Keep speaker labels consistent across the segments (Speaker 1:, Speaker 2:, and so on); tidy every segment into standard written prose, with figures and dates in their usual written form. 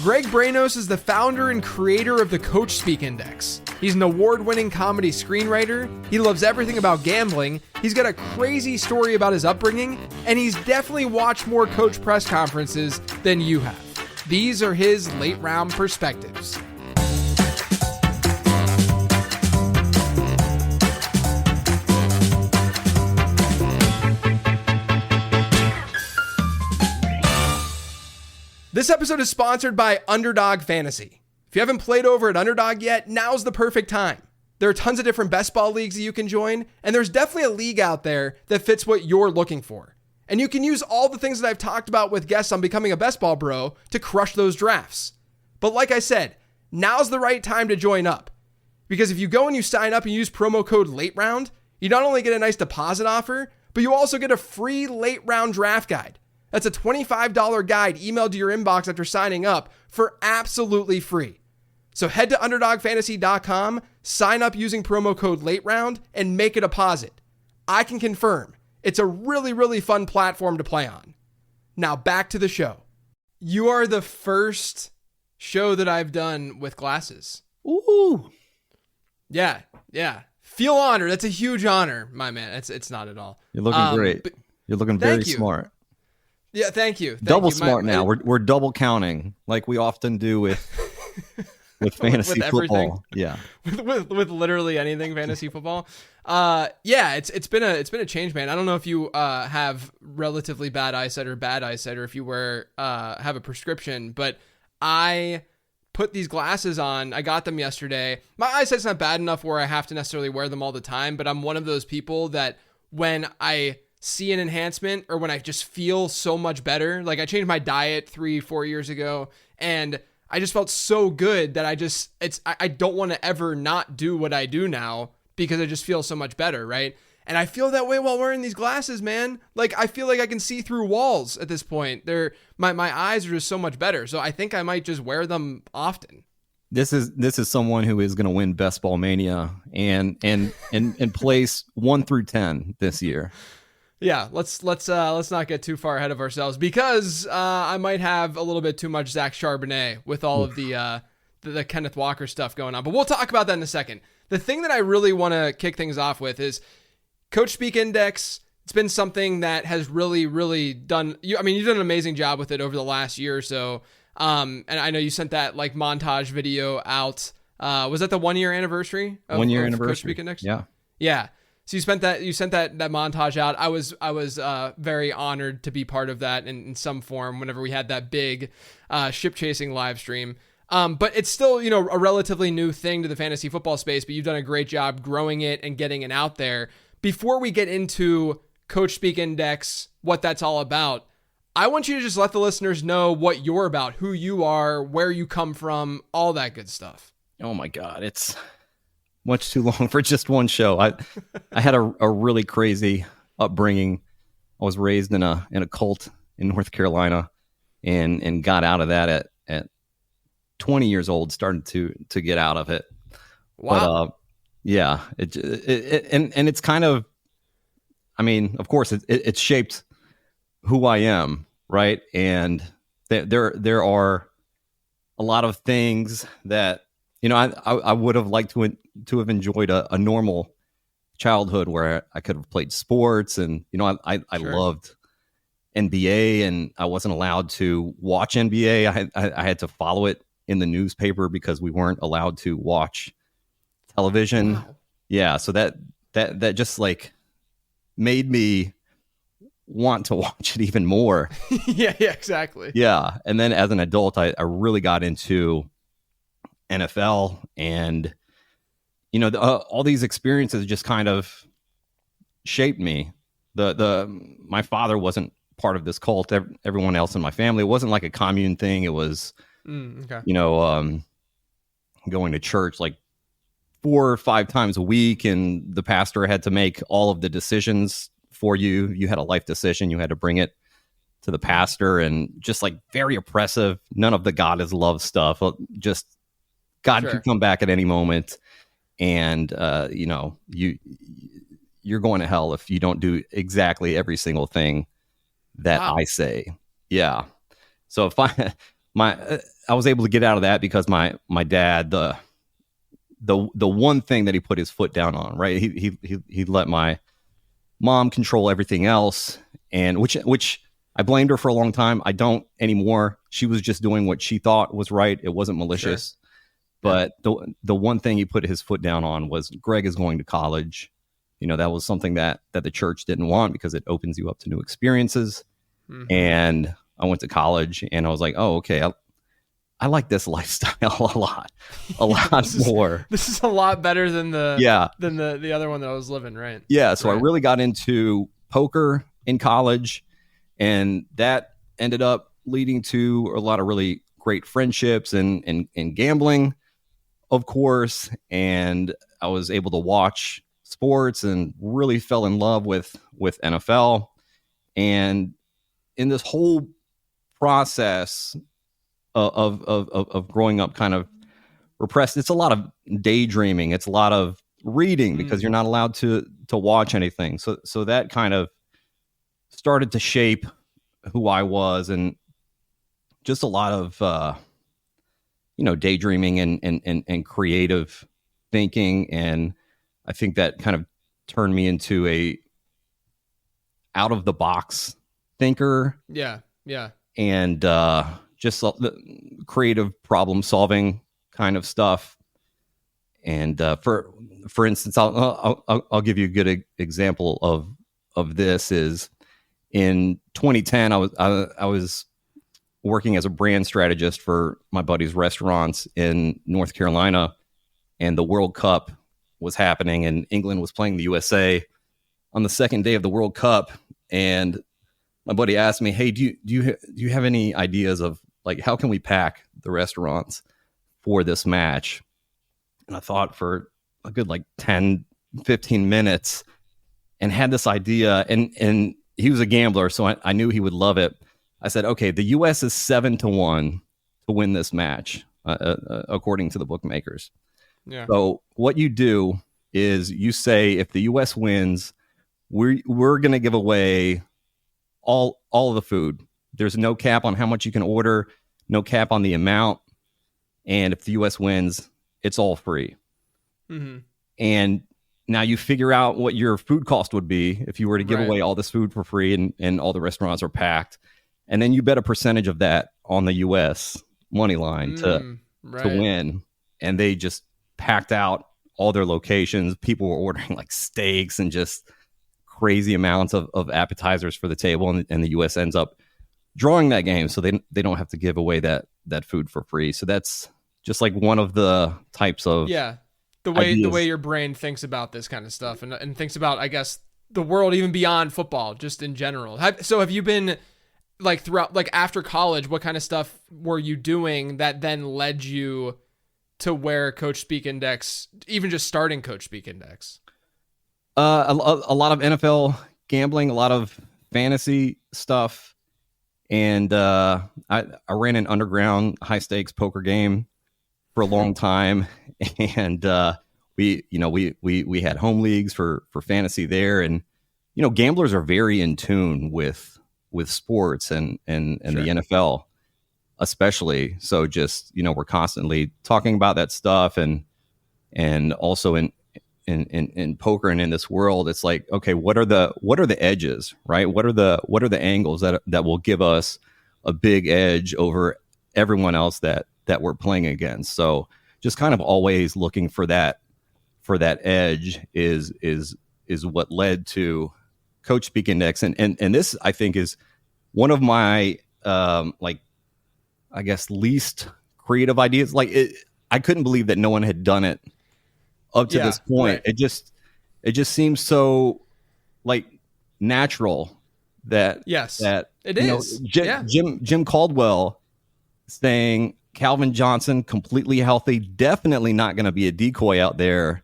Speaker 1: Greg Brainos is the founder and creator of the Coachspeak Index. He's an award-winning comedy screenwriter. He loves everything about gambling. He's got a crazy story about his upbringing, and he's definitely watched more coach press conferences than you have. These are his late-round perspectives. This episode is sponsored by Underdog Fantasy. If you haven't played over at Underdog yet, now's the perfect time. There are tons of different best ball leagues that you can join, and there's definitely a league out there that fits what you're looking for. And you can use all the things that I've talked about with guests on Becoming a Best Ball Bro to crush those drafts. But like I said, now's the right time to join up. Because if you go and you sign up and use promo code LATEROUND, you not only get a nice deposit offer, but you also get a free late round draft guide. That's a $25 guide emailed to your inbox after signing up for absolutely free. So head to UnderdogFantasy.com, sign up using promo code LATEROUND, and make a deposit. I can confirm it's a really, really fun platform to play on. Now back to the show. You are the first show that I've done with glasses.
Speaker 2: Ooh.
Speaker 1: Yeah. Feel honored. That's a huge honor, my man. It's not at all.
Speaker 2: You're looking great. You're looking very smart.
Speaker 1: Yeah, thank you.
Speaker 2: Double smart now. We're double counting like we often do with fantasy
Speaker 1: with
Speaker 2: football. Yeah,
Speaker 1: with literally anything fantasy football. It's been a change, man. I don't know if you have relatively bad eyesight or bad eyesight, or if you have a prescription, but I put these glasses on. I got them yesterday. My eyesight's not bad enough where I have to necessarily wear them all the time, but I'm one of those people that when I see an enhancement or when I just feel so much better, like I changed my diet 3-4 years ago and I just felt so good that I don't want to ever not do what I do now because I just feel so much better. Right. And I feel that way while wearing these glasses, man. Like I feel like I can see through walls at this point. My eyes are just so much better. So I think I might just wear them often.
Speaker 2: This is someone who is going to win Best Ball Mania and place 1 through 10 this year.
Speaker 1: Yeah, let's not get too far ahead of ourselves because I might have a little bit too much Zach Charbonnet with all of the Kenneth Walker stuff going on. But we'll talk about that in a second. The thing that I really want to kick things off with is Coachspeak Index. It's been something that has really, really done. You've done an amazing job with it over the last year or so. And I know you sent that like montage video out. Was that the 1 year anniversary? Of
Speaker 2: anniversary.
Speaker 1: Coachspeak Index?
Speaker 2: Yeah.
Speaker 1: So you sent that montage out. I was very honored to be part of that in some form whenever we had that big ship chasing live stream. But it's still, a relatively new thing to the fantasy football space, but you've done a great job growing it and getting it out there. Before we get into Coachspeak Index, what that's all about, I want you to just let the listeners know what you're about, who you are, where you come from, all that good stuff.
Speaker 2: Oh my God, it's much too long for just one show. I had a really crazy upbringing. I was raised in a cult in North Carolina and got out of that at 20 years old, started to get out of it.
Speaker 1: Wow.
Speaker 2: But and it's kind of, of course it's shaped who I am, right? And there are a lot of things that I would have liked to have enjoyed a normal childhood where I could have played sports and, I
Speaker 1: Sure.
Speaker 2: loved NBA and I wasn't allowed to watch NBA. I had to follow it in the newspaper because we weren't allowed to watch television.
Speaker 1: Wow.
Speaker 2: Yeah. So that just like made me want to watch it even more.
Speaker 1: yeah, exactly.
Speaker 2: Yeah. And then as an adult, I really got into NFL and all these experiences just kind of shaped me. My father wasn't part of this cult. Everyone else in my family, it wasn't like a commune thing. It was going to church like 4 or 5 times a week, and the pastor had to make all of the decisions for you. You had a life decision, you had to bring it to the pastor, and just like very oppressive. None of the God is love stuff. Just God
Speaker 1: Sure.
Speaker 2: could come back at any moment, and you're going to hell if you don't do exactly every single thing that
Speaker 1: Wow.
Speaker 2: I say. Yeah. So if I was able to get out of that because my dad, the one thing that he put his foot down on, right? He let my mom control everything else, and which I blamed her for a long time. I don't anymore. She was just doing what she thought was right. It wasn't malicious. Sure. But the one thing he put his foot down on was Greg is going to college. That was something that the church didn't want because it opens you up to new experiences. Mm-hmm. And I went to college and I was like, oh, okay. I like this lifestyle a lot more.
Speaker 1: This is a lot better than the other one that I was living, right?
Speaker 2: Yeah. So right. I really got into poker in college, and that ended up leading to a lot of really great friendships and gambling, of course. And I was able to watch sports and really fell in love with NFL. And in this whole process of growing up kind of repressed, it's a lot of daydreaming, it's a lot of reading because you're not allowed to watch anything. So that kind of started to shape who I was, and just a lot of daydreaming and creative thinking. And I think that kind of turned me into a out of the box thinker.
Speaker 1: Yeah.
Speaker 2: And just the creative problem solving kind of stuff. And for instance, I'll give you a good example of this. Is in 2010, I was working as a brand strategist for my buddy's restaurants in North Carolina, and the World Cup was happening, and England was playing the USA on the second day of the World Cup. And my buddy asked me, "Hey, do you have any ideas of like how can we pack the restaurants for this match?" And I thought for a good 10, 15 minutes and had this idea, and he was a gambler, so I knew he would love it. I said, okay, the U.S. is 7-1 to win this match, according to the bookmakers.
Speaker 1: Yeah.
Speaker 2: So what you do is you say, if the U.S. wins, we're going to give away all of the food. There's no cap on how much you can order, no cap on the amount. And if the U.S. wins, it's all free.
Speaker 1: Mm-hmm.
Speaker 2: And now you figure out what your food cost would be if you were to give away all this food for free and all the restaurants are packed. And then you bet a percentage of that on the U.S. money line to win. And they just packed out all their locations. People were ordering steaks and just crazy amounts of appetizers for the table. And the U.S. ends up drawing that game. So they don't have to give away that food for free. So that's just one of the types of
Speaker 1: the way your brain thinks about this kind of stuff and thinks about, I guess, the world even beyond football, just in general. So have you been throughout, after college, what kind of stuff were you doing that then led you to where Coachspeak Index, even just starting Coachspeak Index?
Speaker 2: A lot of NFL gambling, a lot of fantasy stuff. And I ran an underground high stakes poker game for a long time. And we had home leagues for fantasy there. And, gamblers are very in tune with sports and the NFL especially. So just, we're constantly talking about that stuff, and also in poker and in this world, it's okay, what are the edges, right? What are the angles that will give us a big edge over everyone else that we're playing against? So just kind of always looking for that edge is what led to Coachspeak Index. And this, I think, is one of my I guess least creative ideas. I couldn't believe that no one had done it up to this point. Right. It just seems so natural that
Speaker 1: it is.
Speaker 2: Jim Caldwell saying Calvin Johnson completely healthy, definitely not going to be a decoy out there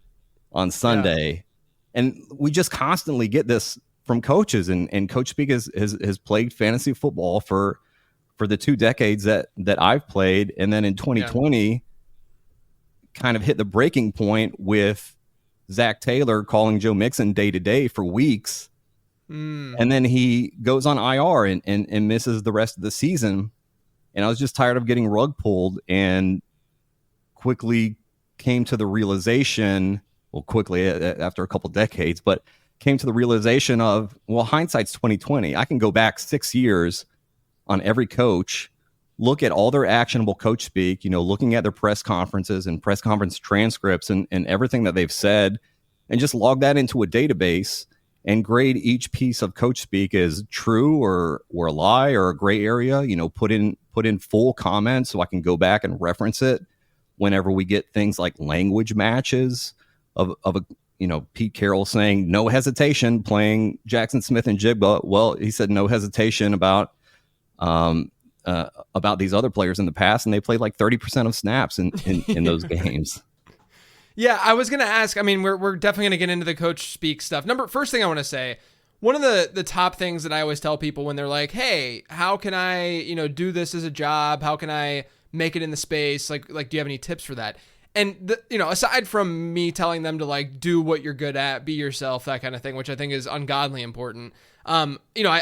Speaker 2: on Sunday. And we just constantly get this from coaches, and Coachspeak has played fantasy football for the 2 decades that I've played. And then in 2020 kind of hit the breaking point with Zach Taylor calling Joe Mixon day to day for weeks. And then he goes on IR and misses the rest of the season. And I was just tired of getting rug pulled, and quickly came to the realization, after a couple decades, but came to the realization of, well, hindsight's 2020. I can go back 6 years on every coach, look at all their actionable coach speak, looking at their press conferences and press conference transcripts and everything that they've said, and just log that into a database and grade each piece of coach speak as true or a lie or a gray area, put in full comments so I can go back and reference it whenever we get things like language matches of a, Pete Carroll saying no hesitation playing Jackson Smith and Jigba. Well, he said no hesitation about these other players in the past, and they played like 30% of snaps in those games.
Speaker 1: Yeah, I was going to ask, I mean, we're definitely going to get into the coach speak stuff. First thing I want to say, one of the top things that I always tell people when they're like, hey, how can I, do this as a job? How can I make it in the space? Like, do you have any tips for that? And aside from me telling them to like do what you're good at, be yourself, that kind of thing, which I think is ungodly important. I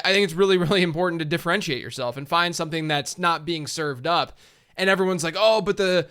Speaker 1: think it's really, really important to differentiate yourself and find something that's not being served up. And everyone's like, oh, but the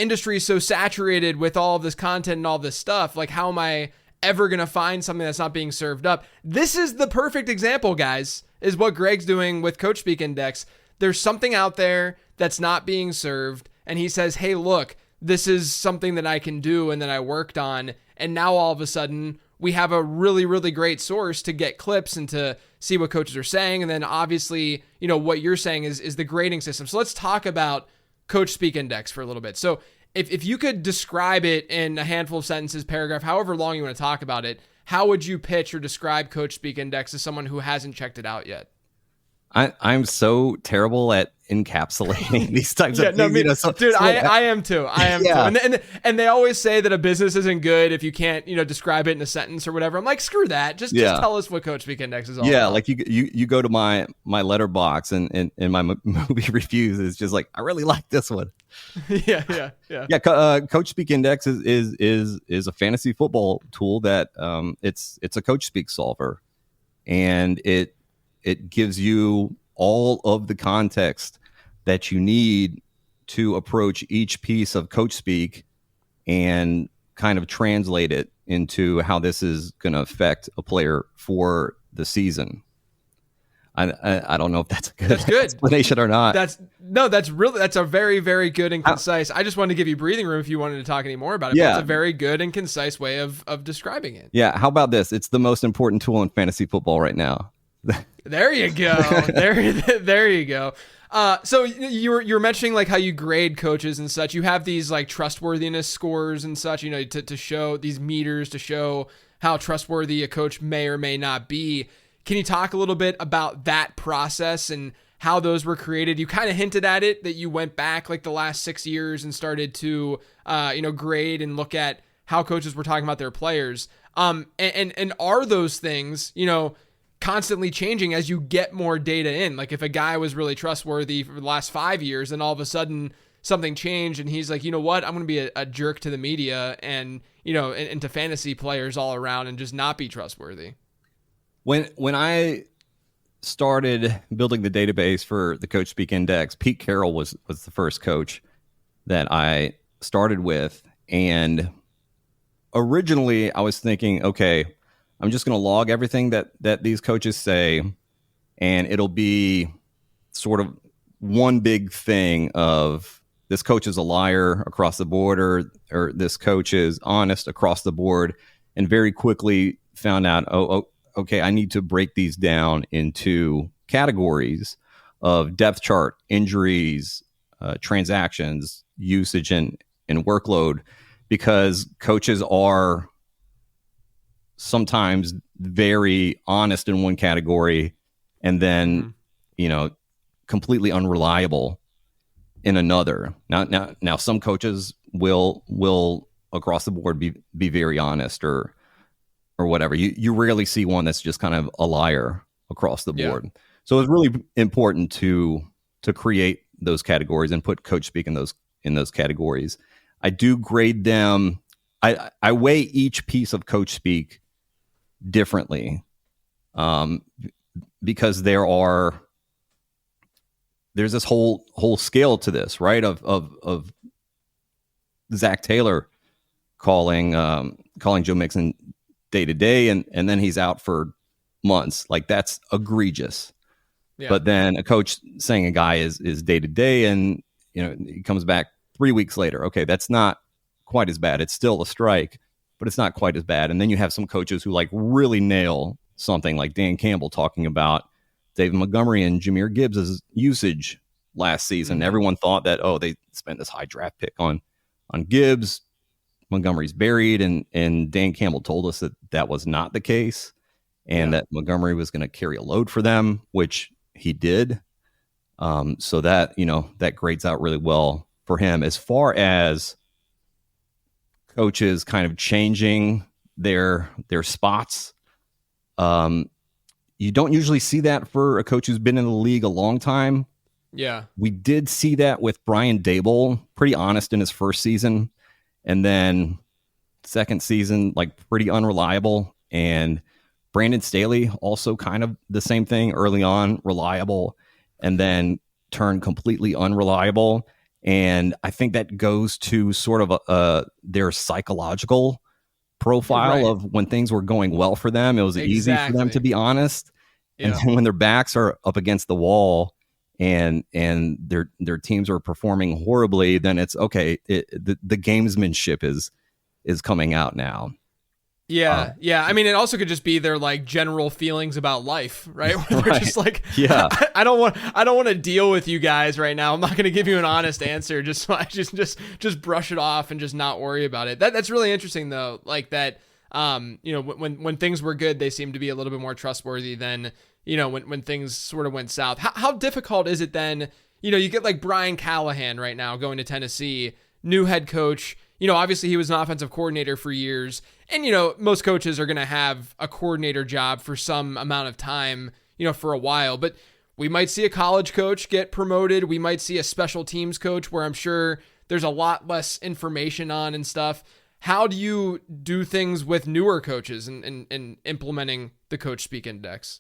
Speaker 1: industry is so saturated with all of this content and all this stuff. Like, how am I ever going to find something that's not being served up? This is the perfect example, guys, is what Greg's doing with CoachSpeak Index. There's something out there that's not being served. And he says, hey, look, this is something that I can do and that I worked on. And now all of a sudden we have a really, really great source to get clips and to see what coaches are saying. And then obviously, what you're saying is the grading system. So let's talk about CoachSpeak Index for a little bit. So if you could describe it in a handful of sentences, paragraph, however long you want to talk about it, how would you pitch or describe CoachSpeak Index as someone who hasn't checked it out yet?
Speaker 2: I'm so terrible at encapsulating these types of things.
Speaker 1: Dude, I am too.
Speaker 2: Yeah.
Speaker 1: Too. And they always say that a business isn't good if you can't, describe it in a sentence or whatever. I'm like, screw that. Just tell us what CoachSpeak Index is all about.
Speaker 2: Yeah, like you go to my letterbox and my movie reviews is just like, I really like this one.
Speaker 1: Yeah.
Speaker 2: CoachSpeak Index is a fantasy football tool that it's a CoachSpeak solver, and it gives you all of the context that you need to approach each piece of CoachSpeak and kind of translate it into how this is going to affect a player for the season. I don't know if that's a good explanation or not.
Speaker 1: That's a very, very good and concise. I just wanted to give you breathing room if you wanted to talk any more about it.
Speaker 2: Yeah.
Speaker 1: But it's a very good and concise way of describing it.
Speaker 2: Yeah. How about this? It's the most important tool in fantasy football right now.
Speaker 1: There you go. There you go. So you're mentioning like how you grade coaches and such. You have these like trustworthiness scores and such, to show these meters to show how trustworthy a coach may or may not be. Can you talk a little bit about that process and how those were created? You kind of hinted at it, that you went back like the last 6 years and started to, grade and look at how coaches were talking about their players. And are those things, constantly changing as you get more data in? Like if a guy was really trustworthy for the last 5 years and all of a sudden something changed and he's like, you know what, I'm going to be a jerk to the media and, and to fantasy players all around and just not be trustworthy.
Speaker 2: When I started building the database for the CoachSpeak Index, Pete Carroll was the first coach that I started with. And originally I was thinking, okay, I'm just going to log everything that these coaches say, and it'll be sort of one big thing of this coach is a liar across the board, or this coach is honest across the board, and very quickly found out, okay, I need to break these down into categories of depth chart, injuries, transactions, usage, and workload, because coaches are sometimes very honest in one category and then, completely unreliable in another. Now some coaches will across the board be very honest or whatever. You rarely see one that's just kind of a liar across the board. Yeah. So it's really important to create those categories and put CoachSpeak in those categories. I do grade them. I weigh each piece of CoachSpeak differently, because there are there's this whole scale to this, right? Of Zach Taylor calling Joe Mixon day to day, and then he's out for months. Like, that's egregious.
Speaker 1: Yeah.
Speaker 2: But then a coach saying a guy is day to day, and he comes back 3 weeks later. Okay, that's not quite as bad. It's still a strike, but it's not quite as bad. And then you have some coaches who like really nail something, like Dan Campbell talking about David Montgomery and Jahmyr Gibbs' usage last season. Mm-hmm. Everyone thought that, they spent this high draft pick on Gibbs. Montgomery's buried, and Dan Campbell told us that was not the case, and that Montgomery was going to carry a load for them, which he did. So that, that grades out really well for him. As far as coaches kind of changing their spots, you don't usually see that for a coach who's been in the league a long time.
Speaker 1: Yeah.
Speaker 2: We did see that with Brian Daboll, pretty honest in his first season. And then second season, like pretty unreliable. And Brandon Staley, also kind of the same thing early on, reliable, and then turned completely unreliable. And I think that goes to sort of their psychological profile of when things were going well for them. It was easy for them to be honest. And then when their backs are up against the wall and their teams are performing horribly, then it's okay. The gamesmanship is coming out now.
Speaker 1: Yeah. I mean, it also could just be their like general feelings about life, right? Where they're just like, I don't want to deal with you guys right now. I'm not going to give you an honest answer. Just brush it off and just not worry about it. That's really interesting though. Like that, when things were good, they seemed to be a little bit more trustworthy than, when things sort of went south. How difficult is it then? You get like Brian Callahan right now going to Tennessee, new head coach. Obviously he was an offensive coordinator for years, and, most coaches are going to have a coordinator job for some amount of time, for a while, but we might see a college coach get promoted. We might see a special teams coach where I'm sure there's a lot less information on and stuff. How do you do things with newer coaches and implementing the Coachspeak Index?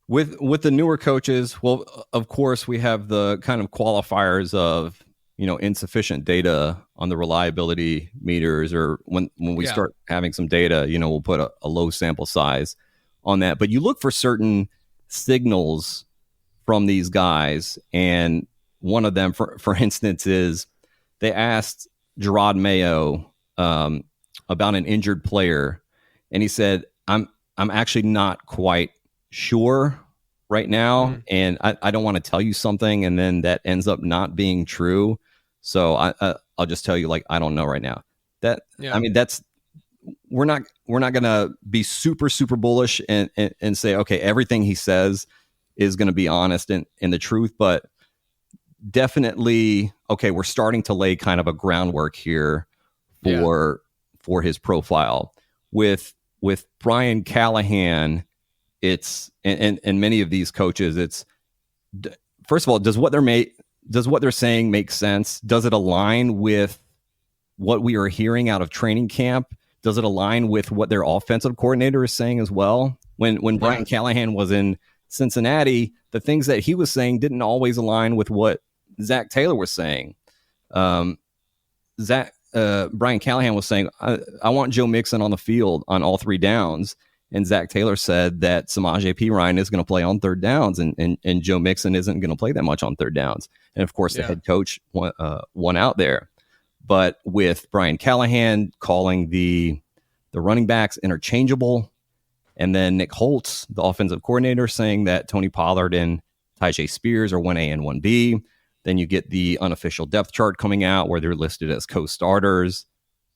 Speaker 2: With the newer coaches, well, of course, we have the kind of qualifiers of, insufficient data on the reliability meters, or when we start having some data, we'll put a low sample size on that. But you look for certain signals from these guys. And one of them, for instance, is they asked Gerard Mayo about an injured player. And he said, I'm actually not quite sure right now. And I don't want to tell you something and then that ends up not being true. So I'll just tell you, like, I don't know right now. I mean, we're not going to be super, super bullish and say, okay, everything he says is going to be honest and the truth, but definitely, okay, we're starting to lay kind of a groundwork here for his profile. With Brian Callahan, it's and many of these coaches, it's, first of all, does what they're saying make sense? Does it align with what we are hearing out of training camp? Does it align with what their offensive coordinator is saying as well? When Brian Callahan was in Cincinnati, the things that he was saying didn't always align with what Zach Taylor was saying. Brian Callahan was saying, I want Joe Mixon on the field on all three downs. And Zach Taylor said that Samaje Perine is going to play on third downs, and Joe Mixon isn't going to play that much on third downs. And of course, the head coach won out there. But with Brian Callahan calling the running backs interchangeable, and then Nick Holtz, the offensive coordinator, saying that Tony Pollard and Tyjae Spears are 1A and 1B. Then you get the unofficial depth chart coming out where they're listed as co-starters,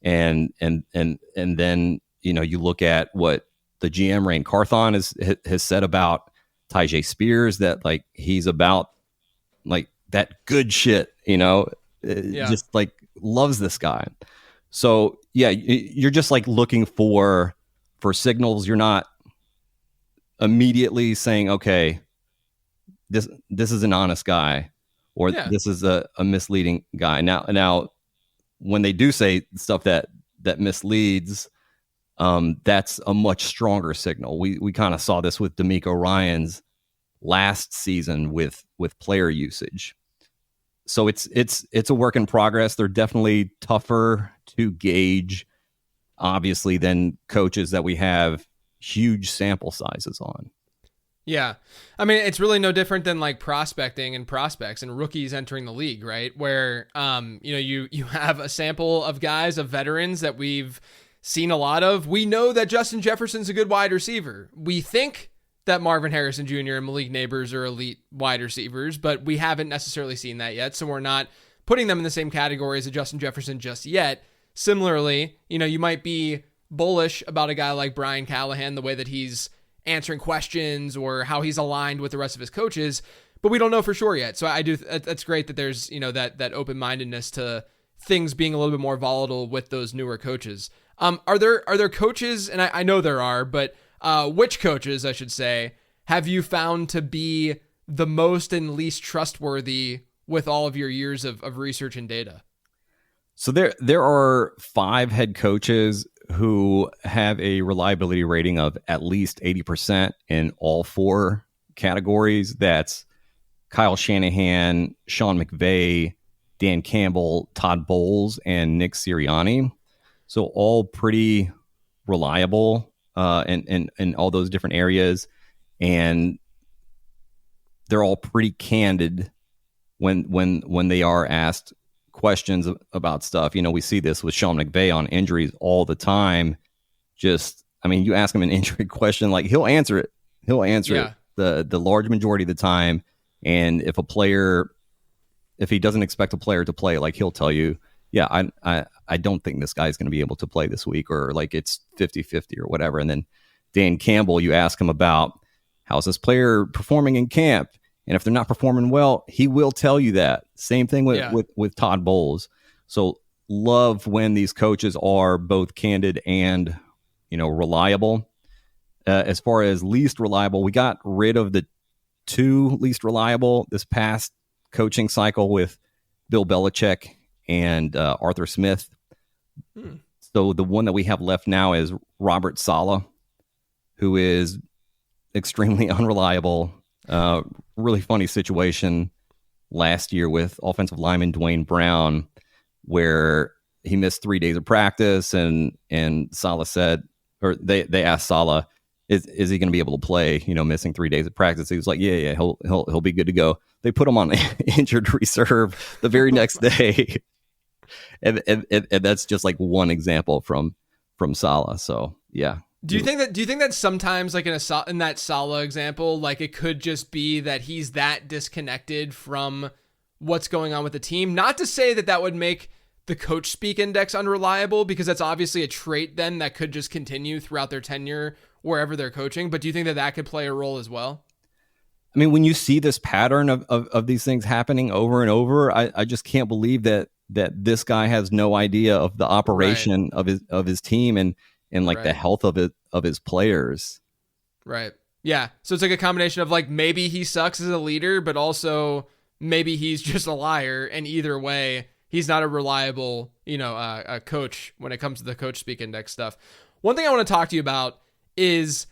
Speaker 2: and then you look at what the GM Rain Carthon has said about Tyjae Spears, that like he's about like that good shit, just like loves this guy. So you're just like looking for signals. You're not immediately saying, okay, this is an honest guy, or this is a misleading guy. Now, when they do say stuff that misleads, that's a much stronger signal. We kind of saw this with D'Amico Ryans last season with player usage. So it's a work in progress. They're definitely tougher to gauge, obviously, than coaches that we have huge sample sizes on.
Speaker 1: Yeah. I mean, it's really no different than like prospecting and prospects and rookies entering the league, right? Where, you have a sample of guys, of veterans that we've seen a lot of. We know that Justin Jefferson's a good wide receiver. We think that Marvin Harrison Jr. and Malik Neighbors are elite wide receivers, but we haven't necessarily seen that yet. So we're not putting them in the same category as a Justin Jefferson just yet. Similarly, you might be bullish about a guy like Brian Callahan, the way that he's answering questions or how he's aligned with the rest of his coaches, but we don't know for sure yet. So that's great that there's, that open-mindedness to things being a little bit more volatile with those newer coaches. Are there coaches, and I know there are, but which coaches, I should say, have you found to be the most and least trustworthy with all of your years of research and data?
Speaker 2: So there are 5 head coaches who have a reliability rating of at least 80% in all 4 categories. That's Kyle Shanahan, Sean McVay, Dan Campbell, Todd Bowles, and Nick Sirianni. So all pretty reliable in all those different areas. And they're all pretty candid when they are asked questions about stuff. We see this with Sean McVay on injuries all the time. You ask him an injury question, like he'll answer it. The large majority of the time. And if he doesn't expect a player to play, like he'll tell you, yeah, I don't think this guy's going to be able to play this week, or like it's 50-50 or whatever. And then Dan Campbell, you ask him about how's this player performing in camp? And if they're not performing well, he will tell you that. Same thing with Todd Bowles. So love when these coaches are both candid and, reliable. As far as least reliable, we got rid of the 2 least reliable this past coaching cycle with Bill Belichick and Arthur Smith. So the one that we have left now is Robert Saleh, who is extremely unreliable. Really funny situation last year with offensive lineman Dwayne Brown, where he missed 3 days of practice, and Saleh said, or they asked Saleh, is he going to be able to play? Missing 3 days of practice. He was like, yeah, he'll be good to go. They put him on injured reserve the very next day, and that's just like one example from Saleh. So yeah. Do you think that sometimes, like in that Saleh example, like it could just be that he's that disconnected from what's going on with the team? Not to say that would make the Coachspeak Index unreliable, because that's obviously a trait then that could just continue throughout their tenure wherever they're coaching. But do you think that could play a role as well? I mean, when you see this pattern of these things happening over and over, I just can't believe that this guy has no idea of the operation of his team and like the health of his players.
Speaker 1: Right. Yeah. So it's like a combination of like, maybe he sucks as a leader, but also maybe he's just a liar. And either way, he's not a reliable, a coach when it comes to the Coachspeak Index stuff. One thing I want to talk to you about is,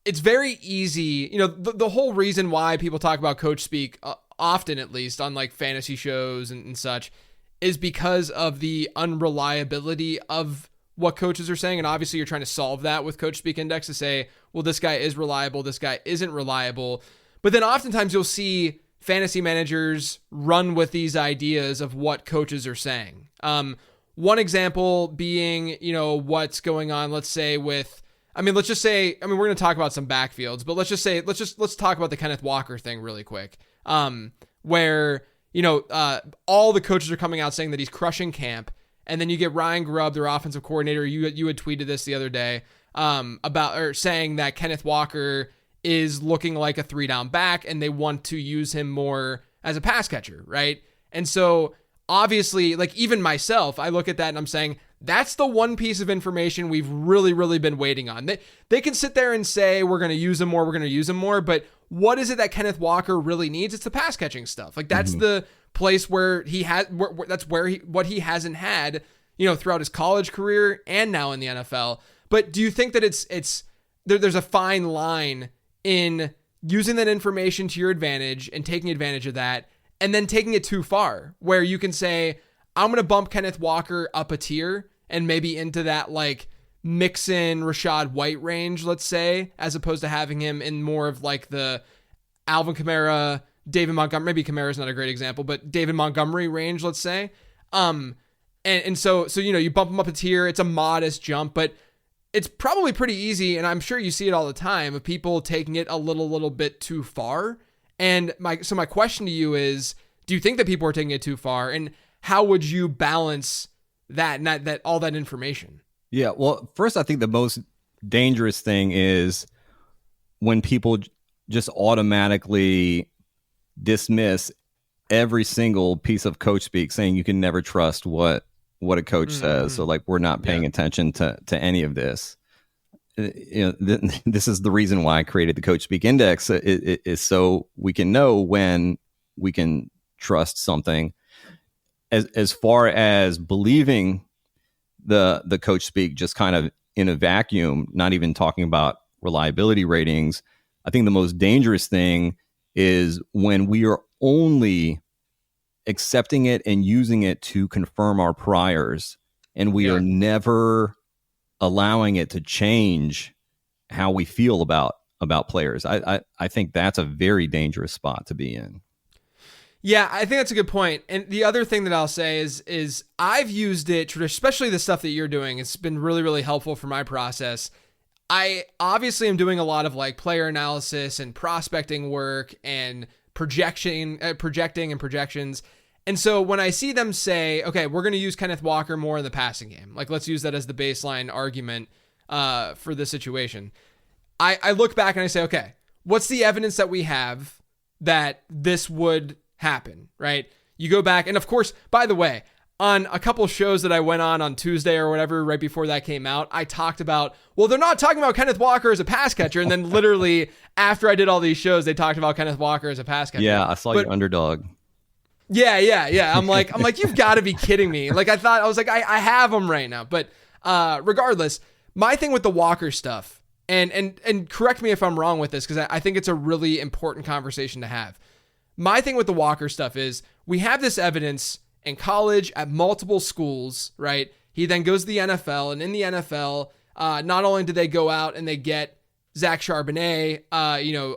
Speaker 1: it's very easy, the whole reason why people talk about Coachspeak, often at least on like fantasy shows and such, is because of the unreliability of what coaches are saying. And obviously you're trying to solve that with Coachspeak Index to say, well, this guy is reliable, this guy isn't reliable. But then oftentimes you'll see fantasy managers run with these ideas of what coaches are saying. One example being, what's going on, let's say with, we're going to talk about some backfields, but let's talk about the Kenneth Walker thing really quick. Where, all the coaches are coming out saying that he's crushing camp. And then you get Ryan Grubb, their offensive coordinator. You had tweeted this the other day saying that Kenneth Walker is looking like a 3-down back, and they want to use him more as a pass catcher, right? And so obviously, like even myself, I look at that and I'm saying that's the one piece of information we've really, really been waiting on. They can sit there and say we're going to use him more, but what is it that Kenneth Walker really needs? It's the pass catching stuff. Like that's the place where he has, what he hasn't had, throughout his college career and now in the NFL. But do you think that there's a fine line in, using that information to your advantage and taking advantage of that, and then taking it too far where you can say, I'm going to bump Kenneth Walker up a tier and maybe into that like Mixon, Rashad White range, let's say, as opposed to having him in more of like the Alvin Kamara, David Montgomery, maybe Kamara's not a great example, but David Montgomery range, let's say. And so, you bump him up a tier. It's a modest jump, but it's probably pretty easy. And I'm sure you see it all the time of people taking it a little bit too far. And my question to you is, do you think that people are taking it too far? And how would you balance that and that all that information?
Speaker 2: Yeah. Well, first, I think the most dangerous thing is when people just automatically dismiss every single piece of coach speak, saying you can never trust what a coach says. So like, we're not paying attention to any of this. This is the reason why I created the Coachspeak Index, is so we can know when we can trust something. As far as believing the coach speak just kind of in a vacuum, not even talking about reliability ratings, I think the most dangerous thing is when we are only accepting it and using it to confirm our priors, and we are never allowing it to change how we feel about players. I think that's a very dangerous spot to be in.
Speaker 1: Yeah, I think that's a good point. And the other thing that I'll say is I've used it, especially the stuff that you're doing. It's been really, really helpful for my process. I obviously am doing a lot of like player analysis and prospecting work and projecting and projections. And so when I see them say, okay, we're going to use Kenneth Walker more in the passing game, like let's use that as the baseline argument for this situation. I look back and I say, okay, what's the evidence that we have that this would happen, right? You go back, and of course, by the way, on a couple shows that I went on Tuesday or whatever, right before that came out, I talked about, well, they're not talking about Kenneth Walker as a pass catcher. And then literally after I did all these shows, they talked about Kenneth Walker as a pass catcher.
Speaker 2: Yeah, I saw your underdog.
Speaker 1: Yeah. I'm like, you've got to be kidding me. Like I was like, I have him right now. But regardless, my thing with the Walker stuff, and correct me if I'm wrong with this, because I think it's a really important conversation to have. My thing with the Walker stuff is we have this evidence in college at multiple schools, right? He then goes to the NFL, and in the NFL, not only did they go out and they get Zach Charbonnet,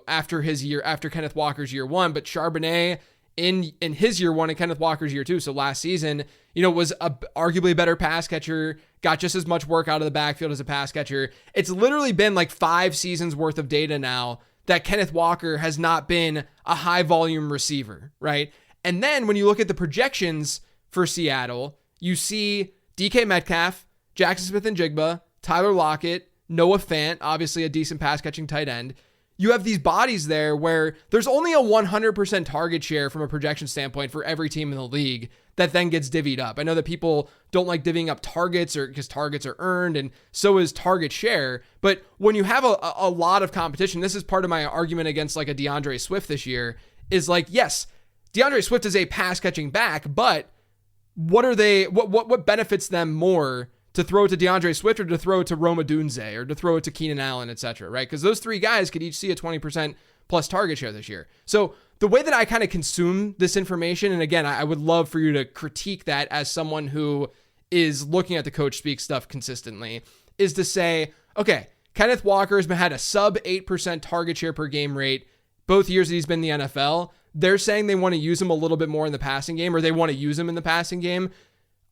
Speaker 1: after Kenneth Walker's year one, but Charbonnet in his year one and Kenneth Walker's year two, so last season, was arguably a better pass catcher, got just as much work out of the backfield as a pass catcher. It's literally been like 5 seasons worth of data now that Kenneth Walker has not been a high volume receiver, right? And then when you look at the projections for Seattle, you see DK Metcalf, Jackson Smith-Njigba, Tyler Lockett, Noah Fant, obviously a decent pass catching tight end. You have these bodies there where there's only a 100% target share from a projection standpoint for every team in the league that then gets divvied up. I know that people don't like divvying up targets because targets are earned, and so is target share. But when you have a lot of competition, this is part of my argument against like a DeAndre Swift this year, is like, yes, DeAndre Swift is a pass catching back, but what benefits them more to throw it to DeAndre Swift or to throw it to Rome Odunze or to throw it to Keenan Allen, et cetera, right? Because those 3 guys could each see a 20% plus target share this year. So the way that I kind of consume this information, and again, I would love for you to critique that as someone who is looking at the Coach Speak stuff consistently, is to say, okay, Kenneth Walker has had a sub 8% target share per game rate both years that he's been in the NFL. They're saying they want to use him a little bit more in the passing game, or they want to use him in the passing game.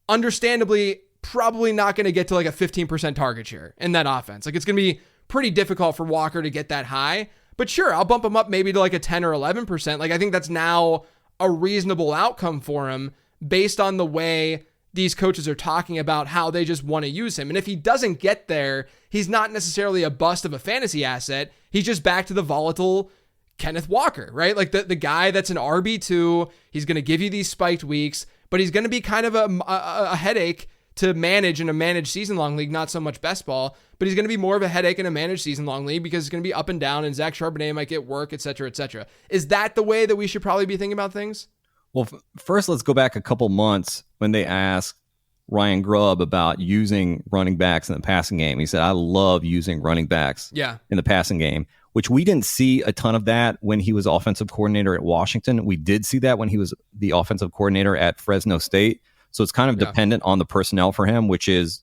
Speaker 1: Understandably, probably not going to get to like a 15% target share in that offense. Like it's going to be pretty difficult for Walker to get that high, but sure, I'll bump him up maybe to like a 10 or 11%. Like I think that's now a reasonable outcome for him based on the way these coaches are talking about how they just want to use him. And if he doesn't get there, he's not necessarily a bust of a fantasy asset. He's just back to the volatile Kenneth Walker, right? Like the guy that's an RB2, he's going to give you these spiked weeks, but he's going to be kind of a headache to manage in a managed season-long league, not so much best ball, but he's going to be more of a headache in a managed season-long league because it's going to be up and down, and Zach Charbonnet might get work, et cetera, et cetera. Is that the way that we should probably be thinking about things?
Speaker 2: Well, first, let's go back a couple months when they asked Ryan Grubb about using running backs in the passing game. He said, I love using running backs in the passing game. which we didn't see a ton of that when he was offensive coordinator at Washington. We did see that when he was the offensive coordinator at Fresno State. So it's kind of dependent on the personnel for him, which is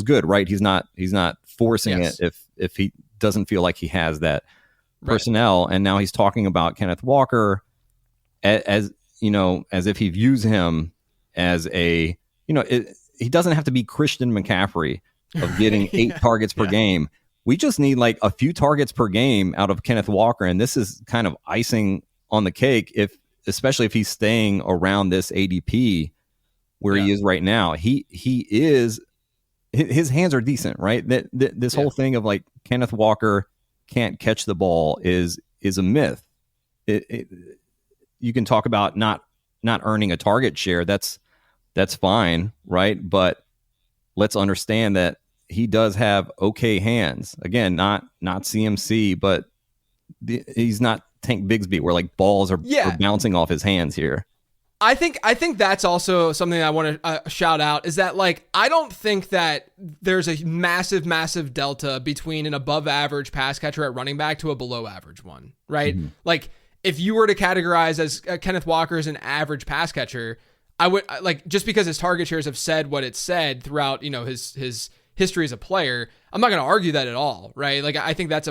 Speaker 2: good, right? He's not forcing it if he doesn't feel like he has that personnel. And now he's talking about Kenneth Walker as if he views him as he doesn't have to be Christian McCaffrey of getting 8 targets per game. We just need like a few targets per game out of Kenneth Walker. And this is kind of icing on the cake, especially if he's staying around this ADP where he is right now. He is, his hands are decent, right? This whole thing of like Kenneth Walker can't catch the ball is a myth. You can talk about not earning a target share. That's fine, right? But let's understand that he does have okay hands. Again, not CMC, but he's not Tank Bigsby where like balls are bouncing off his hands here.
Speaker 1: I think that's also something I want to shout out is that like I don't think that there's a massive delta between an above average pass catcher at running back to a below average one, right? Mm-hmm. Like if you were to categorize as Kenneth Walker as an average pass catcher, I would like just because his target shares have said what it said throughout, his history as a player. I'm not going to argue that at all, right? Like I think that's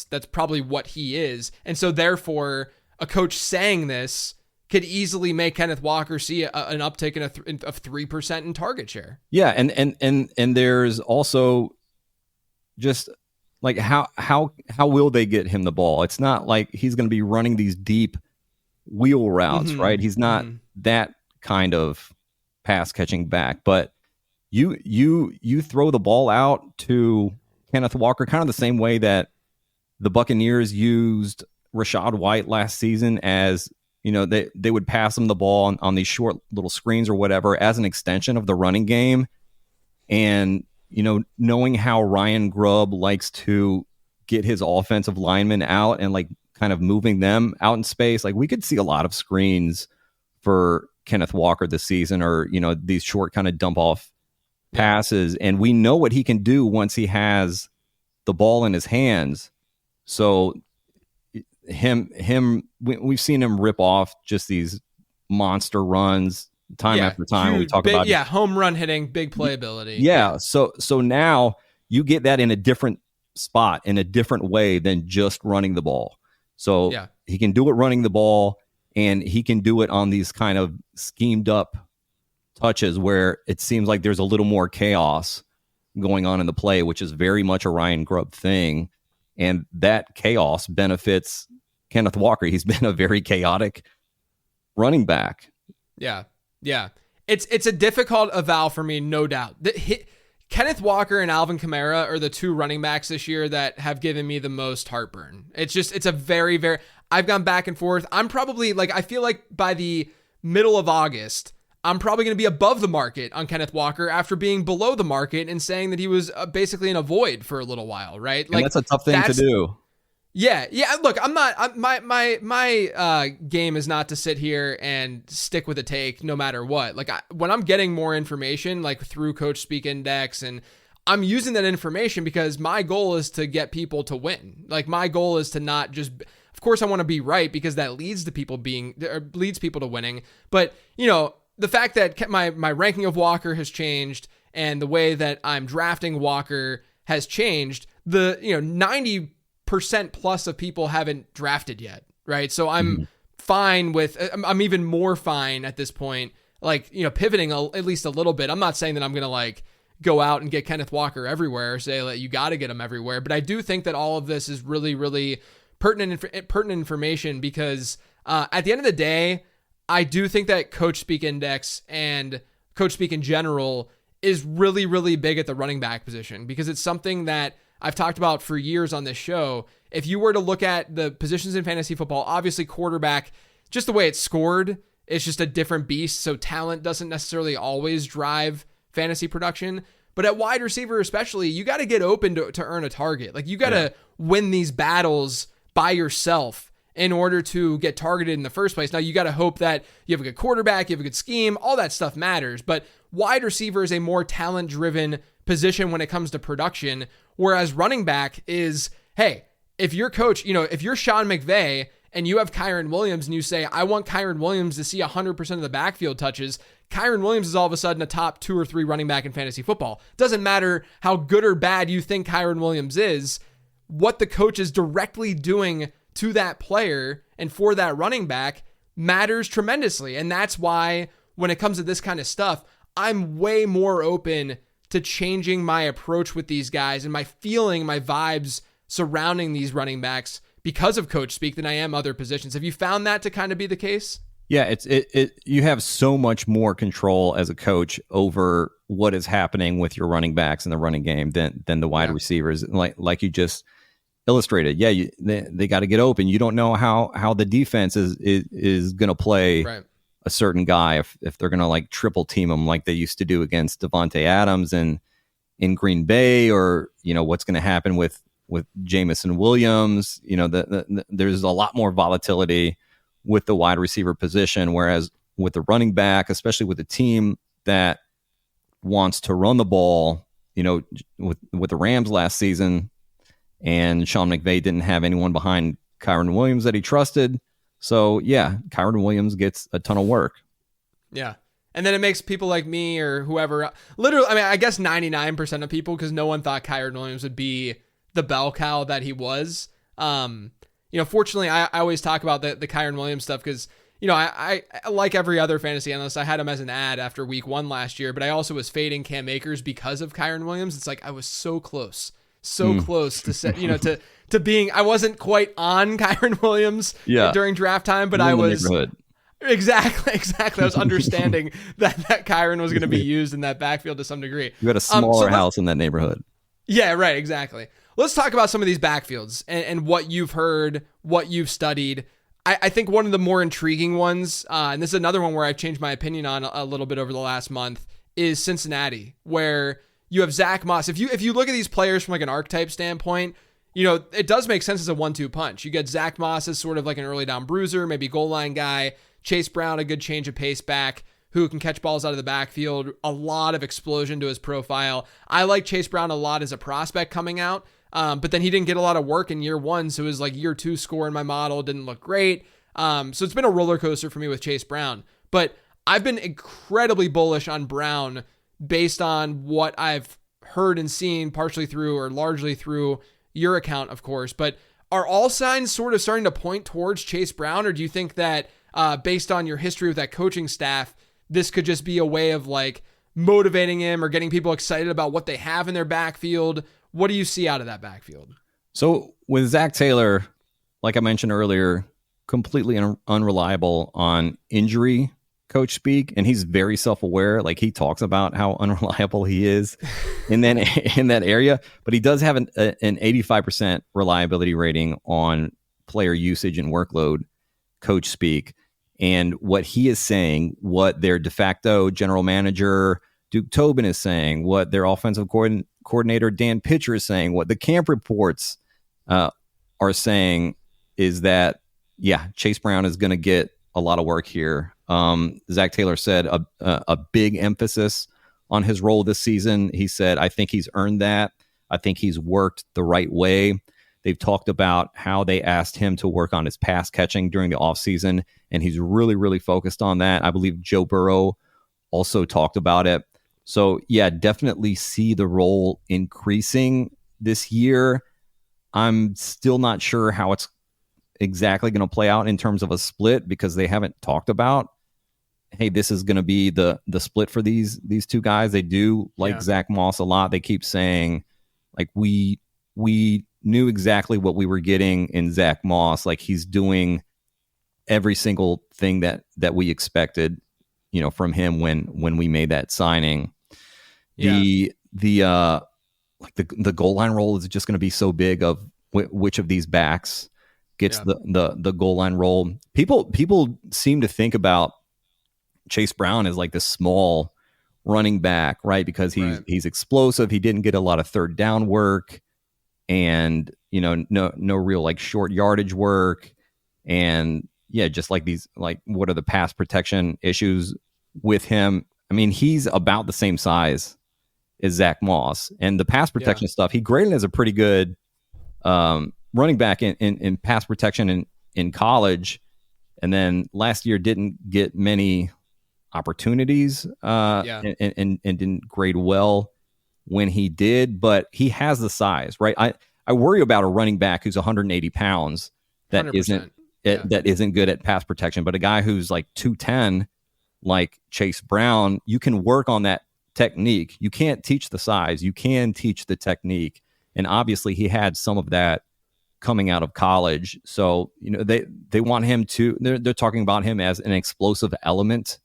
Speaker 1: that's probably what he is, and so therefore a coach saying this could easily make Kenneth Walker see an uptick of 3% in target share.
Speaker 2: Yeah, and there's also just like how will they get him the ball? It's not like he's going to be running these deep wheel routes, right? He's not that kind of pass catching back, but you throw the ball out to Kenneth Walker kind of the same way that the Buccaneers used Rachaad White last season as they would pass him the ball on these short little screens or whatever as an extension of the running game. And, knowing how Ryan Grubb likes to get his offensive linemen out and like kind of moving them out in space, like we could see a lot of screens for Kenneth Walker this season or, these short kind of dump off passes. And we know what he can do once he has the ball in his hands. So we've seen him rip off just these monster runs time after time. We talk about
Speaker 1: home run hitting, big playability.
Speaker 2: So now you get that in a different spot in a different way than just running the ball. So he can do it running the ball, and he can do it on these kind of schemed up touches where it seems like there's a little more chaos going on in the play, which is very much a Ryan Grubb thing. And that chaos benefits Kenneth Walker. He's been a very chaotic running back.
Speaker 1: Yeah. It's a difficult eval for me, no doubt. Kenneth Walker and Alvin Kamara are the two running backs this year that have given me the most heartburn. It's a very, very, I've gone back and forth. I'm probably I feel like by the middle of August, I'm probably going to be above the market on Kenneth Walker after being below the market and saying that he was basically in a void for a little while, right?
Speaker 2: And that's a tough thing to do.
Speaker 1: Yeah. Look, my game is not to sit here and stick with a take no matter what. Like when I'm getting more information, like through Coachspeak Index, and I'm using that information because my goal is to get people to win. Like my goal is to not just, of course I want to be right because that leads people to winning. But the fact that my ranking of Walker has changed and the way that I'm drafting Walker has changed, the 90% plus of people haven't drafted yet, right? So I'm fine with, I'm even more fine at this point, pivoting at least a little bit. I'm not saying that I'm going to go out and get Kenneth Walker everywhere or say you got to get him everywhere, but I do think that all of this is really, really pertinent information because at the end of the day, I do think that Coachspeak Index and Coachspeak in general is really, really big at the running back position because it's something that I've talked about for years on this show. If you were to look at the positions in fantasy football, obviously quarterback, just the way it's scored, it's just a different beast. So talent doesn't necessarily always drive fantasy production. But at wide receiver especially, you got to get open to earn a target. You got to win these battles by yourself in order to get targeted in the first place. Now, you got to hope that you have a good quarterback, you have a good scheme, all that stuff matters. But wide receiver is a more talent-driven position when it comes to production, whereas running back is, hey, if your coach, if you're Sean McVay and you have Kyron Williams and you say, I want Kyron Williams to see 100% of the backfield touches, Kyron Williams is all of a sudden a top 2 or 3 running back in fantasy football. Doesn't matter how good or bad you think Kyron Williams is, what the coach is directly doing to that player and for that running back matters tremendously. And that's why when it comes to this kind of stuff, I'm way more open to changing my approach with these guys and my feeling, my vibes surrounding these running backs because of coach speak than I am other positions. Have you found that to kind of be the case?
Speaker 2: Yeah, you have so much more control as a coach over what is happening with your running backs in the running game than the wide receivers. Like you just illustrated. Yeah, they got to get open. You don't know how the defense is going to play a certain guy if they're going to like triple team him like they used to do against Devontae Adams and in Green Bay, or what's going to happen with Jamison Williams. There's a lot more volatility with the wide receiver position, whereas with the running back, especially with a team that wants to run the ball, with the Rams last season, and Sean McVay didn't have anyone behind Kyron Williams that he trusted. So yeah, Kyron Williams gets a ton of work.
Speaker 1: Yeah. And then it makes people like me or whoever, literally, I guess 99% of people, because no one thought Kyron Williams would be the bell cow that he was. Fortunately, I always talk about the Kyron Williams stuff because, I like every other fantasy analyst, I had him as an ad after week 1 last year, but I also was fading Cam Akers because of Kyron Williams. It's like I was so close to set, to being, I wasn't quite on Kyron Williams during draft time, but I was exactly. I was understanding that Kyron was going to be used in that backfield to some degree.
Speaker 2: You had a smaller house in that neighborhood.
Speaker 1: Yeah, right. Exactly. Let's talk about some of these backfields and what you've heard, what you've studied. I think one of the more intriguing ones, and this is another one where I've changed my opinion on a little bit over the last month, is Cincinnati, where you have Zach Moss. If you look at these players from like an archetype standpoint, it does make sense as a 1-2 punch. You get Zach Moss as sort of like an early down bruiser, maybe goal line guy. Chase Brown, a good change of pace back who can catch balls out of the backfield. A lot of explosion to his profile. I like Chase Brown a lot as a prospect coming out, but then he didn't get a lot of work in year 1, so his like year 2 score in my model didn't look great. So it's been a roller coaster for me with Chase Brown. But I've been incredibly bullish on Brown based on what I've heard and seen, partially through or largely through your account, of course. But are all signs sort of starting to point towards Chase Brown, or do you think that based on your history with that coaching staff, this could just be a way of like motivating him or getting people excited about what they have in their backfield? What do you see out of that backfield?
Speaker 2: So with Zach Taylor, like I mentioned earlier, completely unreliable on injury coach speak, and he's very self-aware. Like he talks about how unreliable he is in that area, but he does have an 85% reliability rating on player usage and workload coach speak. And what he is saying, what their de facto general manager Duke Tobin is saying, what their offensive coordinator Dan Pitcher is saying, what the camp reports are saying is that, yeah, Chase Brown is going to get a lot of work here. Zach Taylor said a big emphasis on his role this season. He said, I think he's earned that. I think he's worked the right way. They've talked about how they asked him to work on his pass catching during the offseason, and he's really, really focused on that. I believe Joe Burrow also talked about it. So, yeah, definitely see the role increasing this year. I'm still not sure how it's exactly going to play out in terms of a split because they haven't talked about, hey, this is going to be the split for these two guys. They do like Zach Moss a lot. They keep saying, like, we knew exactly what we were getting in Zach Moss. Like he's doing every single thing that we expected, from him when we made that signing. Yeah. The goal line role is just going to be so big of which of these backs gets the goal line role. People seem to think about Chase Brown as like this small running back, right? Because he's explosive. He didn't get a lot of third down work. And no real like short yardage work, and just like these, like, what are the pass protection issues with him? I mean, he's about the same size as Zach Moss, and the pass protection stuff he graded as a pretty good running back in pass protection in college, and then last year didn't get many opportunities and didn't grade well when he did, but he has the size, right? I worry about a running back who's 180 pounds that
Speaker 1: 100%.
Speaker 2: isn't good at pass protection, but a guy who's like 210, like Chase Brown, you can work on that technique. You can't teach the size, you can teach the technique. And obviously he had some of that coming out of college. So, they want him to, they're talking about him as an explosive element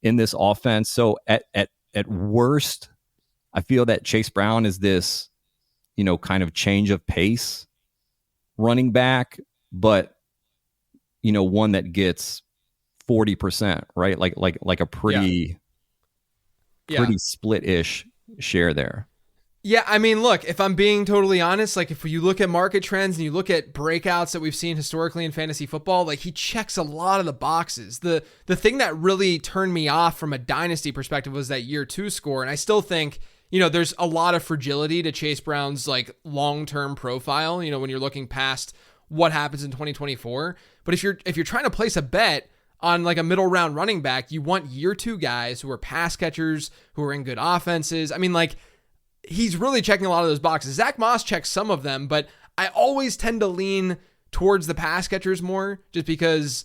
Speaker 2: in this offense. So at worst, I feel that Chase Brown is this, kind of change of pace running back, but one that gets 40%, right? Like a pretty split-ish share there.
Speaker 1: Yeah, I mean, look, if I'm being totally honest, like if you look at market trends and you look at breakouts that we've seen historically in fantasy football, like he checks a lot of the boxes. The thing that really turned me off from a dynasty perspective was that year 2 score. And I still think, there's a lot of fragility to Chase Brown's like long-term profile, when you're looking past what happens in 2024. But if you're trying to place a bet on like a middle round running back, you want year 2 guys who are pass catchers, who are in good offenses. I mean, like, he's really checking a lot of those boxes. Zach Moss checks some of them, but I always tend to lean towards the pass catchers more just because